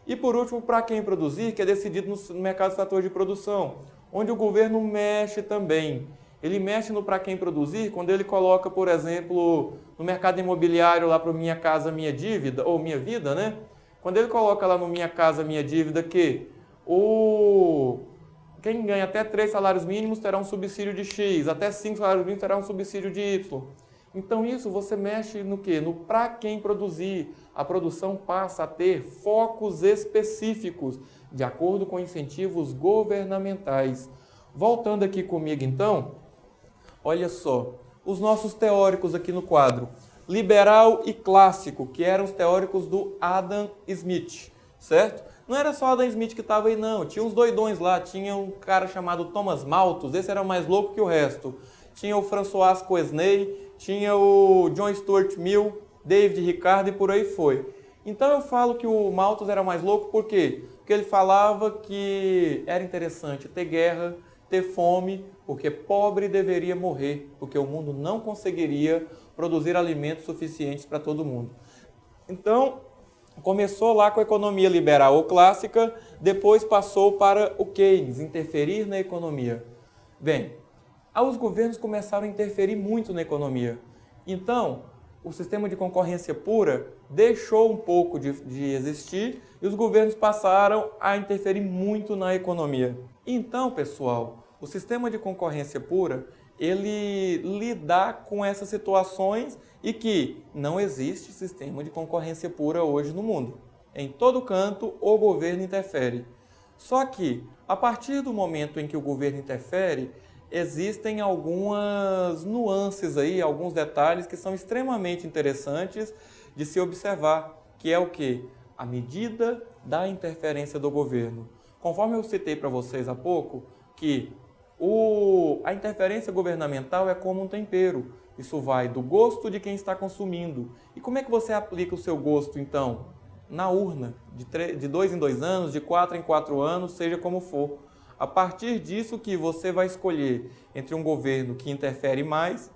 B: E por último, para quem produzir, que é decidido no mercado estatal de produção, onde o governo mexe também. Ele mexe no para quem produzir quando ele coloca, por exemplo, no mercado imobiliário lá para o Minha Casa Minha Dívida, ou Minha Vida, né? Quando ele coloca lá no Minha Casa Minha Dívida que quem ganha até 3 salários mínimos terá um subsídio de X, até 5 salários mínimos terá um subsídio de Y. Então isso você mexe no quê? No para quem produzir. A produção passa a ter focos específicos, de acordo com incentivos governamentais. Voltando aqui comigo então, olha só, os nossos teóricos aqui no quadro, liberal e clássico, que eram os teóricos do Adam Smith, certo? Não era só Adam Smith que estava aí não, tinha uns doidões lá, tinha um cara chamado Thomas Malthus, esse era mais louco que o resto. Tinha o François Quesnay, tinha o John Stuart Mill, David Ricardo e por aí foi. Então eu falo que o Malthus era mais louco por quê? Porque ele falava que era interessante ter guerra, ter fome, porque pobre deveria morrer, porque o mundo não conseguiria produzir alimentos suficientes para todo mundo. Então, começou lá com a economia liberal ou clássica, depois passou para o Keynes, interferir na economia. Bem, os governos começaram a interferir muito na economia. Então, o sistema de concorrência pura deixou um pouco de existir e os governos passaram a interferir muito na economia. Então, pessoal, o sistema de concorrência pura, ele lida com essas situações e que não existe sistema de concorrência pura hoje no mundo. Em todo canto, o governo interfere. Só que, a partir do momento em que o governo interfere, existem algumas nuances aí, alguns detalhes que são extremamente interessantes de se observar, que é o quê? A medida da interferência do governo. Conforme eu citei para vocês há pouco, que a interferência governamental é como um tempero. Isso vai do gosto de quem está consumindo. E como é que você aplica o seu gosto, então? Na urna, de 2 em 2 anos, de 4 em 4 anos, seja como for. A partir disso que você vai escolher entre um governo que interfere mais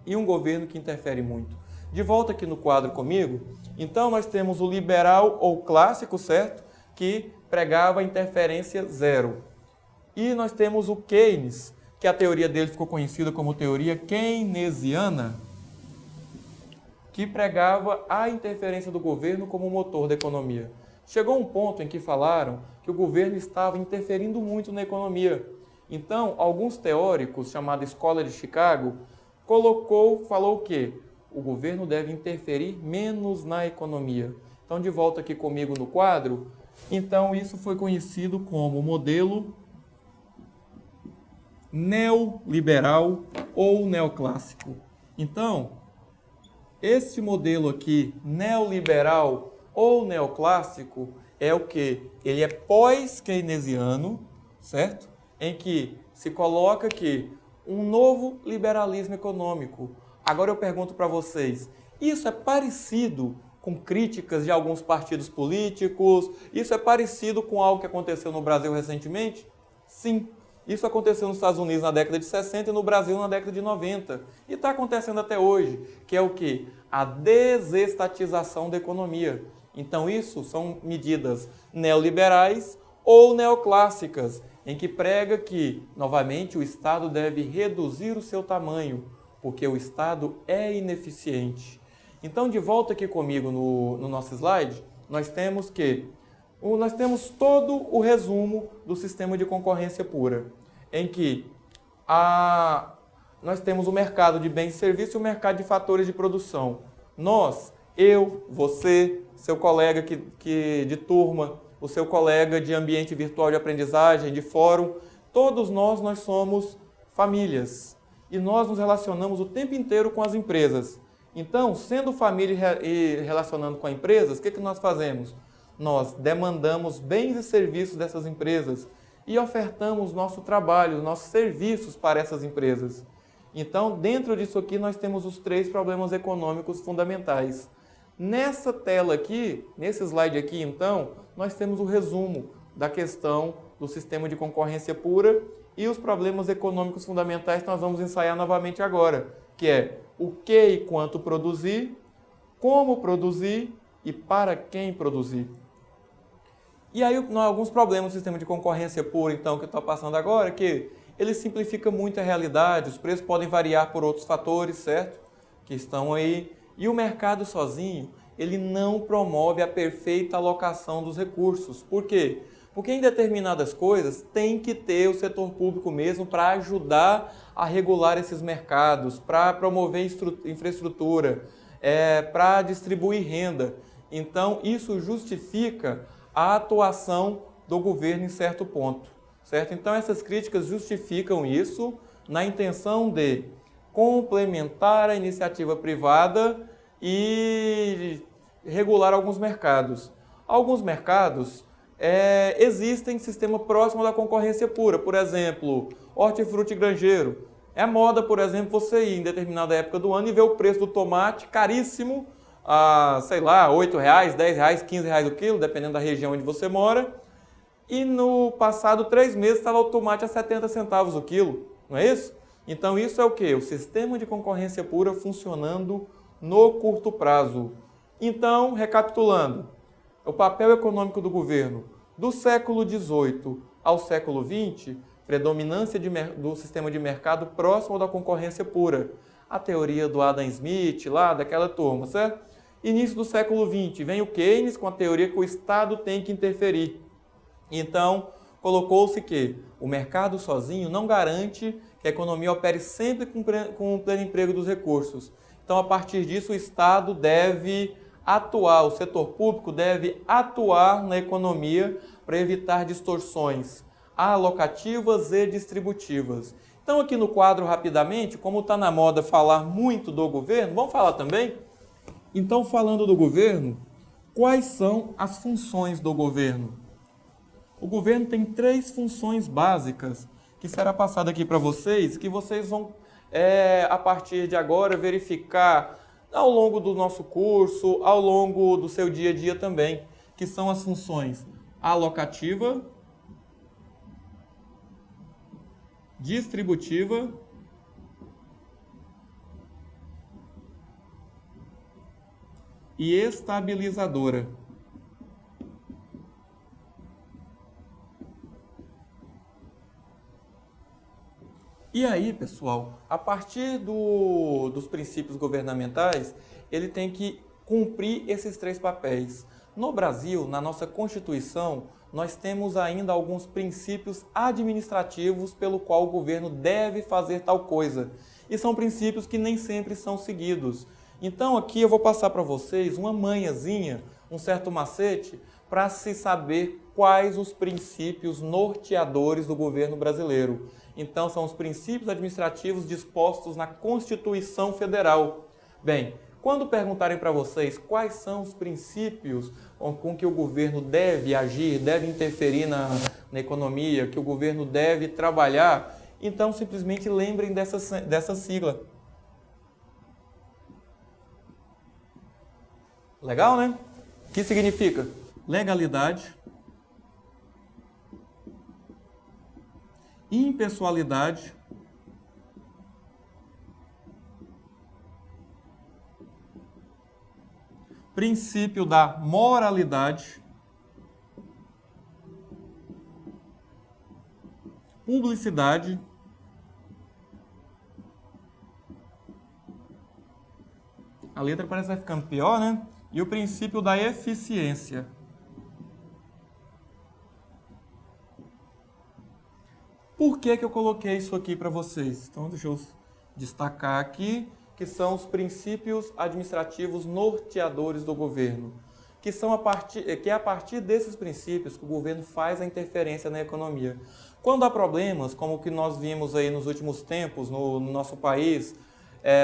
B: e um governo que interfere muito. De volta aqui no quadro comigo, então nós temos o liberal ou clássico, certo? Que pregava a interferência zero. E nós temos o Keynes, que a teoria dele ficou conhecida como teoria keynesiana, que pregava a interferência do governo como motor da economia. Chegou um ponto em que falaram que o governo estava interferindo muito na economia. Então, alguns teóricos, chamada Escola de Chicago, falou o quê? O governo deve interferir menos na economia. Então, de volta aqui comigo no quadro, então isso foi conhecido como modelo neoliberal ou neoclássico. Então, este modelo aqui, neoliberal ou neoclássico, é o que? Ele é pós-keynesiano, certo? Em que se coloca que um novo liberalismo econômico. Agora eu pergunto para vocês, isso é parecido com críticas de alguns partidos políticos? Isso é parecido com algo que aconteceu no Brasil recentemente? Sim. Isso aconteceu nos Estados Unidos na década de 60 e no Brasil na década de 90. E está acontecendo até hoje, que é o quê? A desestatização da economia. Então isso são medidas neoliberais ou neoclássicas, em que prega que, novamente, o Estado deve reduzir o seu tamanho, porque o Estado é ineficiente. Então, de volta aqui comigo no nosso slide, nós temos todo o resumo do sistema de concorrência pura, em que nós temos o mercado de bens e serviços e o mercado de fatores de produção. Nós, eu, você, seu colega de turma, o seu colega de ambiente virtual de aprendizagem, de fórum, todos nós somos famílias e nós nos relacionamos o tempo inteiro com as empresas. Então, sendo família e relacionando com as empresas, o que nós fazemos? nós demandamos bens e serviços dessas empresas e ofertamos nosso trabalho, nossos serviços para essas empresas. Então, dentro disso aqui, nós temos os 3 problemas econômicos fundamentais. Nessa tela aqui, nesse slide aqui, então, nós temos o resumo da questão do sistema de concorrência pura e os problemas econômicos fundamentais que nós vamos ensaiar novamente agora, que é o que e quanto produzir, como produzir e para quem produzir. E aí, alguns problemas do sistema de concorrência pura, então, que eu estou passando agora, que ele simplifica muito a realidade, os preços podem variar por outros fatores, certo? Que estão aí. E o mercado sozinho, ele não promove a perfeita alocação dos recursos. Por quê? Porque em determinadas coisas tem que ter o setor público mesmo para ajudar a regular esses mercados, para promover infraestrutura, para distribuir renda. Então, isso justifica a atuação do governo em certo ponto, certo? Então, essas críticas justificam isso na intenção de complementar a iniciativa privada e regular alguns mercados. Alguns mercados existem em sistema próximo da concorrência pura, por exemplo, hortifruti granjeiro. É moda, por exemplo, você ir em determinada época do ano e ver o preço do tomate caríssimo, sei lá, R$8, R$10, R$15 o quilo, dependendo da região onde você mora. E no passado 3 meses estava o tomate a 70 centavos o quilo, não é isso? Então isso é o quê? O sistema de concorrência pura funcionando no curto prazo. Então, recapitulando, o papel econômico do governo do século XVIII ao século XX, predominância do sistema de mercado próximo da concorrência pura. A teoria do Adam Smith, lá daquela turma, certo? Início do século XX, vem o Keynes com a teoria que o Estado tem que interferir. Então, colocou-se que o mercado sozinho não garante que a economia opere sempre com o pleno emprego dos recursos. Então, a partir disso, o Estado deve atuar, o setor público deve atuar na economia para evitar distorções alocativas e distributivas. Então, aqui no quadro, rapidamente, como está na moda falar muito do governo, vamos falar também? Então, falando do governo, quais são as funções do governo? O governo tem 3 funções básicas que será passada aqui para vocês, que vocês vão, a partir de agora, verificar ao longo do nosso curso, ao longo do seu dia a dia também, que são as funções alocativa, distributiva e estabilizadora. E aí, pessoal, a partir dos princípios governamentais, ele tem que cumprir esses 3 papéis. No Brasil, na nossa Constituição, nós temos ainda alguns princípios administrativos pelo qual o governo deve fazer tal coisa. E são princípios que nem sempre são seguidos. Então, aqui eu vou passar para vocês uma manhãzinha, um certo macete, para se saber quais os princípios norteadores do governo brasileiro. Então, são os princípios administrativos dispostos na Constituição Federal. Bem, quando perguntarem para vocês quais são os princípios com que o governo deve agir, deve interferir na economia, que o governo deve trabalhar, então simplesmente lembrem dessa sigla. Legal, né? O que significa? Legalidade, impessoalidade, princípio da moralidade, publicidade, a letra parece que vai ficando pior, né? E o princípio da eficiência. Por que eu coloquei isso aqui para vocês? Então, deixa eu destacar aqui que são os princípios administrativos norteadores do governo, que é a partir desses princípios que o governo faz a interferência na economia. Quando há problemas, como o que nós vimos aí nos últimos tempos no nosso país,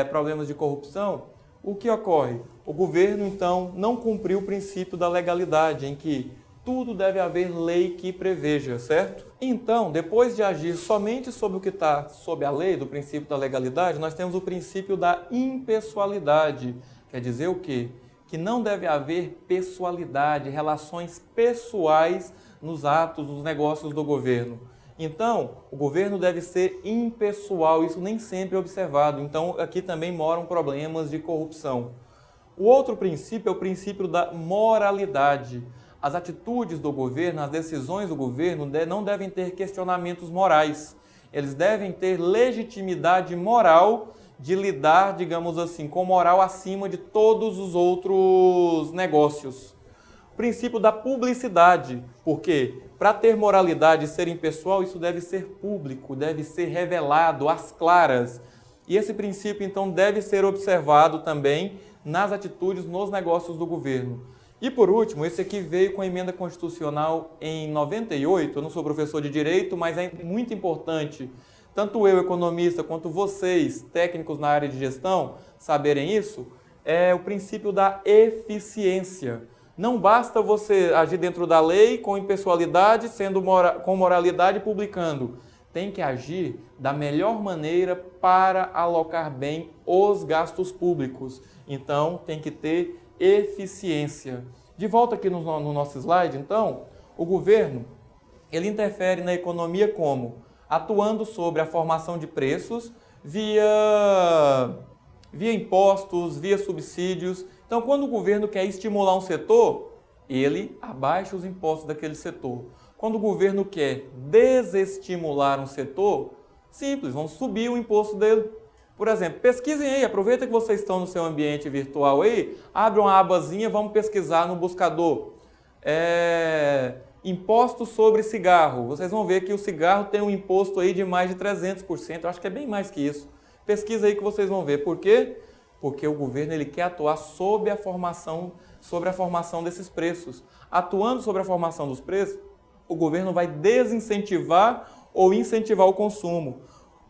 B: problemas de corrupção, O que ocorre? O governo, então, não cumpriu o princípio da legalidade, em que tudo deve haver lei que preveja, certo? Então, depois de agir somente sobre o que está sob a lei, do princípio da legalidade, nós temos o princípio da impessoalidade. Quer dizer o quê? Que não deve haver pessoalidade, relações pessoais nos atos, nos negócios do governo. Então, o governo deve ser impessoal, isso nem sempre é observado. Então, aqui também moram problemas de corrupção. O outro princípio é o princípio da moralidade. As atitudes do governo, as decisões do governo não devem ter questionamentos morais. Eles devem ter legitimidade moral de lidar, digamos assim, com moral acima de todos os outros negócios. O princípio da publicidade, porque para ter moralidade e ser impessoal, isso deve ser público, deve ser revelado às claras. E esse princípio, então, deve ser observado também nas atitudes, nos negócios do governo. E por último, esse aqui veio com a emenda constitucional em 98, eu não sou professor de direito, mas é muito importante, tanto eu, economista, quanto vocês, técnicos na área de gestão, saberem isso, é o princípio da eficiência. Não basta você agir dentro da lei com impessoalidade, com moralidade publicando. Tem que agir da melhor maneira para alocar bem os gastos públicos. Então, tem que ter eficiência. De volta aqui no nosso slide, então, o governo, ele interfere na economia como? Atuando sobre a formação de preços via impostos, via subsídios. Então, quando o governo quer estimular um setor, ele abaixa os impostos daquele setor. Quando o governo quer desestimular um setor, simples, vamos subir o imposto dele. Por exemplo, pesquisem aí, aproveita que vocês estão no seu ambiente virtual aí, abre uma abazinha, vamos pesquisar no buscador. Imposto sobre cigarro. Vocês vão ver que o cigarro tem um imposto aí de mais de 300%, eu acho que é bem mais que isso. Pesquisa aí que vocês vão ver. Por quê? Porque o governo ele quer atuar sobre a formação desses preços. Atuando sobre a formação dos preços, o governo vai desincentivar ou incentivar o consumo.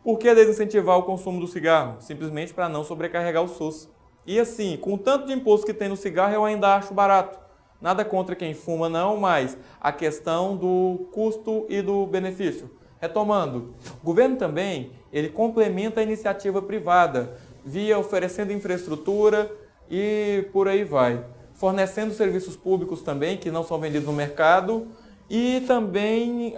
B: Por que desincentivar o consumo do cigarro? Simplesmente para não sobrecarregar o SUS. E assim, com o tanto de imposto que tem no cigarro, eu ainda acho barato. Nada contra quem fuma não, mas a questão do custo e do benefício. Retomando, o governo também ele complementa a iniciativa privada, via oferecendo infraestrutura e por aí vai. Fornecendo serviços públicos também, que não são vendidos no mercado, e também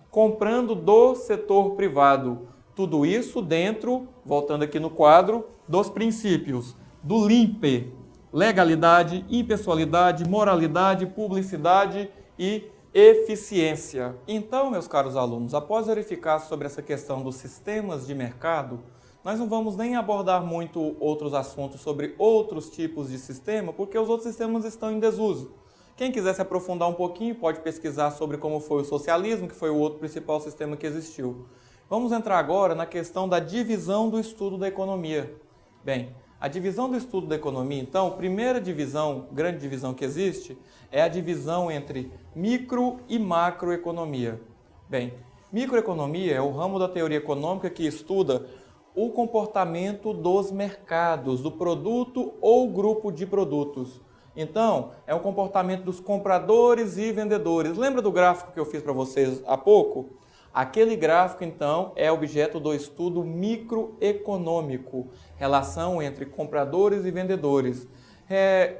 B: comprando do setor privado. Tudo isso dentro, voltando aqui no quadro, dos princípios do LIMPE: legalidade, impessoalidade, moralidade, publicidade e eficiência. Então, meus caros alunos, após verificar sobre essa questão dos sistemas de mercado, nós não vamos nem abordar muito outros assuntos sobre outros tipos de sistema, porque os outros sistemas estão em desuso. Quem quiser se aprofundar um pouquinho pode pesquisar sobre como foi o socialismo, que foi o outro principal sistema que existiu. Vamos entrar agora na questão da divisão do estudo da economia. Bem, a divisão do estudo da economia, então, a primeira divisão, grande divisão que existe, é a divisão entre micro e macroeconomia. Bem, microeconomia é o ramo da teoria econômica que estuda o comportamento dos mercados, do produto ou grupo de produtos. Então, é o comportamento dos compradores e vendedores. Lembra do gráfico que eu fiz para vocês há pouco? Aquele gráfico, então, é objeto do estudo microeconômico, relação entre compradores e vendedores.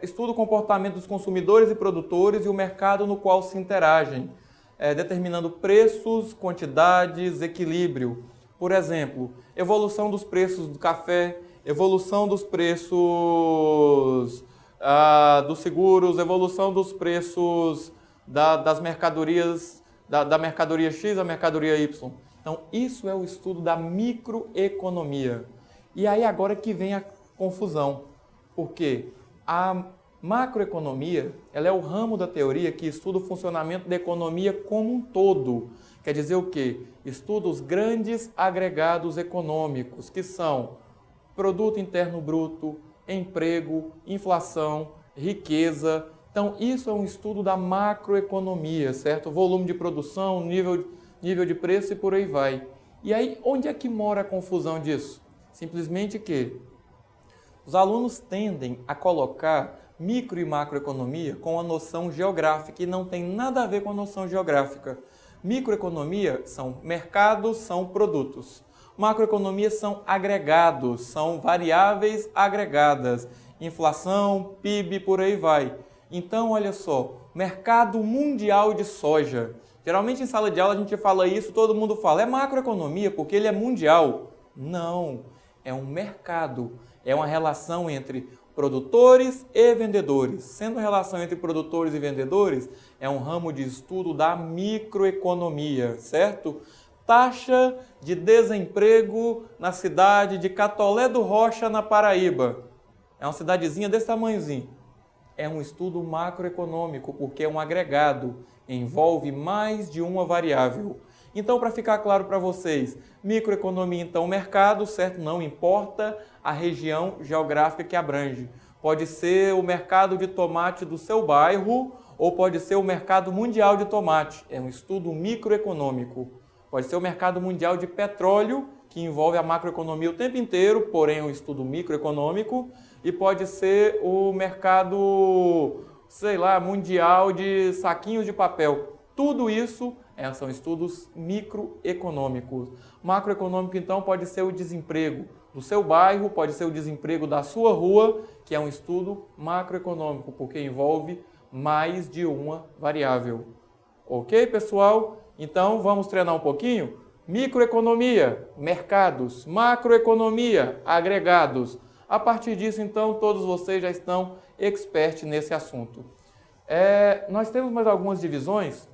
B: Estuda o comportamento dos consumidores e produtores e o mercado no qual se interagem, determinando preços, quantidades, equilíbrio. Por exemplo, evolução dos preços do café, evolução dos preços dos seguros, evolução dos preços das mercadorias, da mercadoria X à mercadoria Y. Então, isso é o estudo da microeconomia. E aí agora que vem a confusão, porque a macroeconomia ela é o ramo da teoria que estuda o funcionamento da economia como um todo. Quer dizer o quê? Estuda os grandes agregados econômicos, que são produto interno bruto, emprego, inflação, riqueza. Então, isso é um estudo da macroeconomia, certo? Volume de produção, nível de preço e por aí vai. E aí, onde é que mora a confusão disso? Simplesmente que Os alunos tendem a colocar micro e macroeconomia com a noção geográfica e não tem nada a ver com a noção geográfica. Microeconomia são mercados, são produtos. Macroeconomia são agregados, são variáveis agregadas. Inflação, PIB, por aí vai. Então, olha só, mercado mundial de soja. Geralmente em sala de aula a gente fala isso, todo mundo fala, é macroeconomia porque ele é mundial. Não, é um mercado, é uma relação entre produtores e vendedores. Sendo relação entre produtores e vendedores, é um ramo de estudo da microeconomia, certo? Taxa de desemprego na cidade de Catolé do Rocha, na Paraíba. É uma cidadezinha desse tamanhozinho. É um estudo macroeconômico, porque é um agregado, envolve mais de uma variável. Então, para ficar claro para vocês, microeconomia, então, mercado, certo? Não importa a região geográfica que abrange. Pode ser o mercado de tomate do seu bairro ou pode ser o mercado mundial de tomate. É um estudo microeconômico. Pode ser o mercado mundial de petróleo, que envolve a macroeconomia o tempo inteiro, porém é um estudo microeconômico. E pode ser o mercado, sei lá, mundial de saquinhos de papel. Tudo isso são estudos microeconômicos. Macroeconômico, então, pode ser o desemprego do seu bairro, pode ser o desemprego da sua rua, que é um estudo macroeconômico, porque envolve mais de uma variável. Ok, pessoal? Então, vamos treinar um pouquinho? Microeconomia, mercados. Macroeconomia, agregados. A partir disso, então, todos vocês já estão experts nesse assunto. Nós temos mais algumas divisões.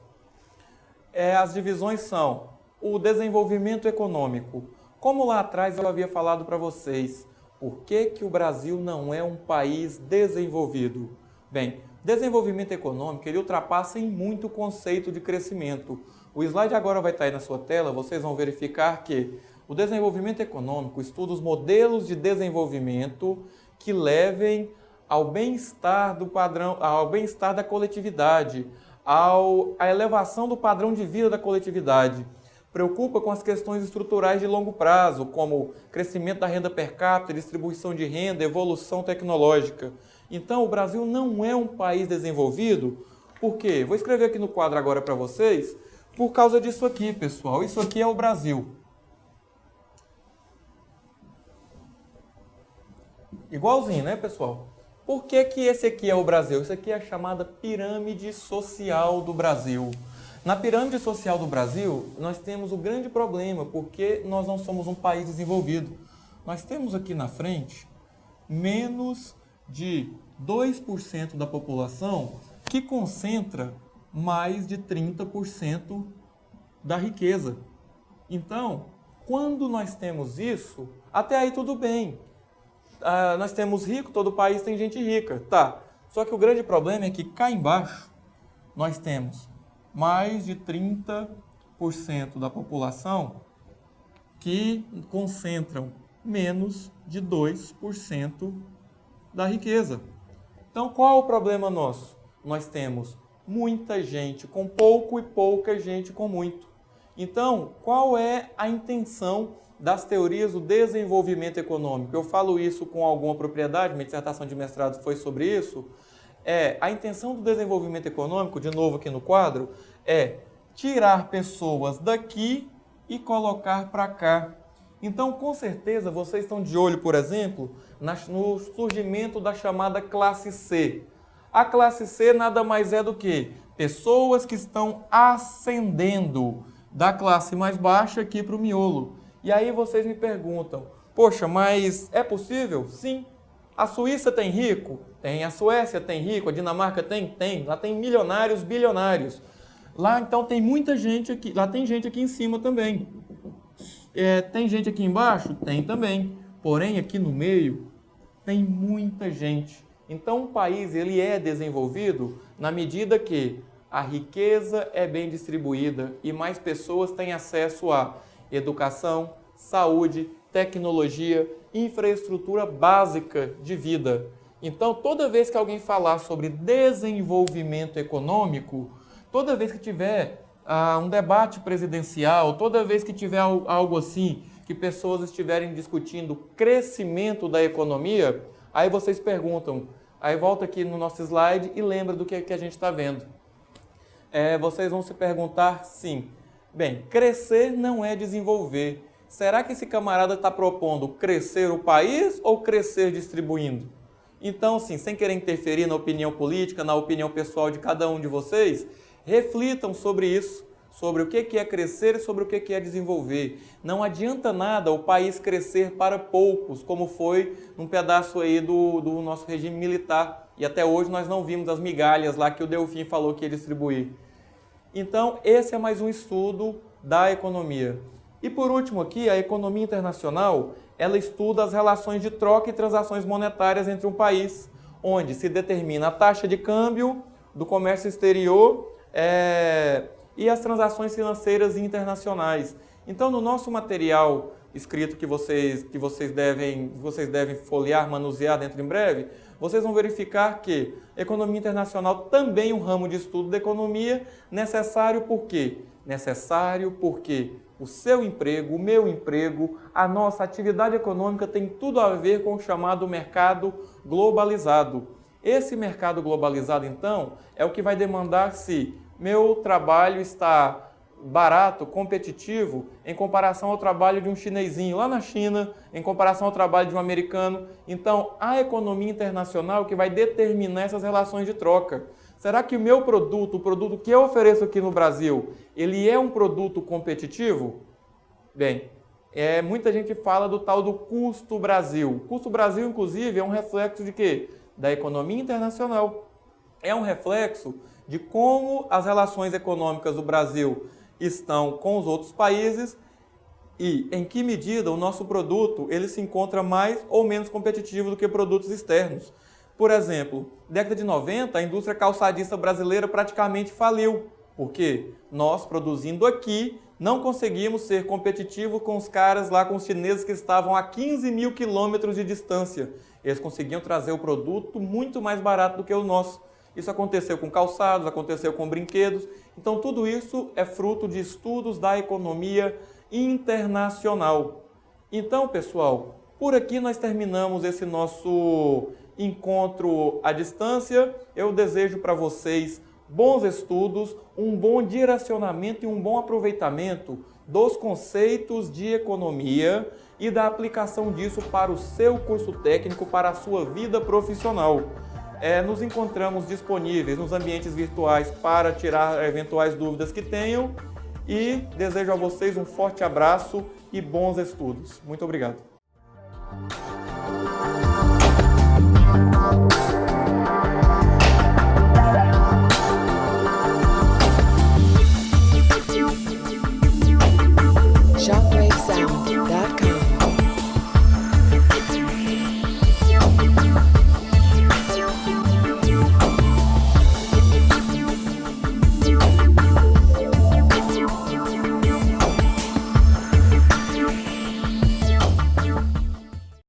B: As divisões são o desenvolvimento econômico. Como lá atrás eu havia falado para vocês, por que o Brasil não é um país desenvolvido? Bem, desenvolvimento econômico ele ultrapassa em muito o conceito de crescimento. O slide agora vai estar aí na sua tela, vocês vão verificar que o desenvolvimento econômico estuda os modelos de desenvolvimento que levem ao bem-estar do padrão, ao bem-estar da coletividade, à elevação do padrão de vida da coletividade. Preocupa com as questões estruturais de longo prazo, como crescimento da renda per capita, distribuição de renda, evolução tecnológica. Então, o Brasil não é um país desenvolvido. Por quê? Vou escrever aqui no quadro agora para vocês, por causa disso aqui, pessoal. Isso aqui é o Brasil. Igualzinho, né, pessoal? Por que esse aqui é o Brasil? Isso aqui é a chamada pirâmide social do Brasil. Na pirâmide social do Brasil, nós temos o grande problema, porque nós não somos um país desenvolvido. Nós temos aqui na frente menos de 2% da população que concentra mais de 30% da riqueza. Então, quando nós temos isso, até aí tudo bem. Nós temos rico, todo país tem gente rica, tá. Só que o grande problema é que cá embaixo nós temos mais de 30% da população que concentram menos de 2% da riqueza. Então, qual é o problema nosso? Nós temos muita gente com pouco e pouca gente com muito. Então, qual é a intenção das teorias do desenvolvimento econômico? Eu falo isso com alguma propriedade, minha dissertação de mestrado foi sobre isso. A intenção do desenvolvimento econômico, de novo aqui no quadro, é tirar pessoas daqui e colocar para cá. Então, com certeza, vocês estão de olho, por exemplo, no surgimento da chamada classe C. A classe C nada mais é do que pessoas que estão ascendendo da classe mais baixa aqui para o miolo. E aí vocês me perguntam, poxa, mas é possível? Sim. A Suíça tem rico? Tem. A Suécia tem rico? A Dinamarca tem? Tem. Lá tem milionários, bilionários. Lá, então, tem muita gente aqui. Lá tem gente aqui em cima também. Tem gente aqui embaixo? Tem também. Porém, aqui no meio, tem muita gente. Então, o país ele é desenvolvido na medida que a riqueza é bem distribuída e mais pessoas têm acesso a educação, saúde, tecnologia, infraestrutura básica de vida. Então, toda vez que alguém falar sobre desenvolvimento econômico, toda vez que tiver um debate presidencial, toda vez que tiver algo assim, que pessoas estiverem discutindo crescimento da economia, Aí vocês perguntam, aí volta aqui no nosso slide e lembra do que a gente está vendo. Vocês vão se perguntar, sim, bem, crescer não é desenvolver. Será que esse camarada está propondo crescer o país ou crescer distribuindo? Então, sim, sem querer interferir na opinião política, na opinião pessoal de cada um de vocês, reflitam sobre isso, sobre o que é crescer e sobre o que é desenvolver. Não adianta nada o país crescer para poucos, como foi num pedaço aí do nosso regime militar. E até hoje nós não vimos as migalhas lá que o Delfim falou que ia distribuir. Então, esse é mais um estudo da economia. E por último aqui, a economia internacional, ela estuda as relações de troca e transações monetárias entre um país, onde se determina a taxa de câmbio do comércio exterior e as transações financeiras internacionais. Então, no nosso material escrito que vocês devem folhear, manusear dentro em breve, vocês vão verificar que economia internacional também é um ramo de estudo da economia, necessário por quê? Necessário porque o seu emprego, o meu emprego, a nossa atividade econômica tem tudo a ver com o chamado mercado globalizado. Esse mercado globalizado, então, é o que vai demandar se meu trabalho está barato, competitivo, em comparação ao trabalho de um chinesinho lá na China, em comparação ao trabalho de um americano. Então, a economia internacional que vai determinar essas relações de troca. Será que o meu produto, o produto que eu ofereço aqui no Brasil, ele é um produto competitivo? Bem, muita gente fala do tal do custo Brasil. O custo Brasil, inclusive, é um reflexo de quê? Da economia internacional. É um reflexo de como as relações econômicas do Brasil estão com os outros países e em que medida o nosso produto ele se encontra mais ou menos competitivo do que produtos externos. Por exemplo, década de 90, a indústria calçadista brasileira praticamente faliu, porque nós, produzindo aqui, não conseguimos ser competitivos com os caras lá, com os chineses que estavam a 15 mil quilômetros de distância. Eles conseguiam trazer o produto muito mais barato do que o nosso. Isso aconteceu com calçados, aconteceu com brinquedos. Então, tudo isso é fruto de estudos da economia internacional. Então, pessoal, por aqui nós terminamos esse nosso encontro à distância. Eu desejo para vocês bons estudos, um bom direcionamento e um bom aproveitamento dos conceitos de economia e da aplicação disso para o seu curso técnico, para a sua vida profissional. Nos encontramos disponíveis nos ambientes virtuais para tirar eventuais dúvidas que tenham e desejo a vocês um forte abraço e bons estudos. Muito obrigado.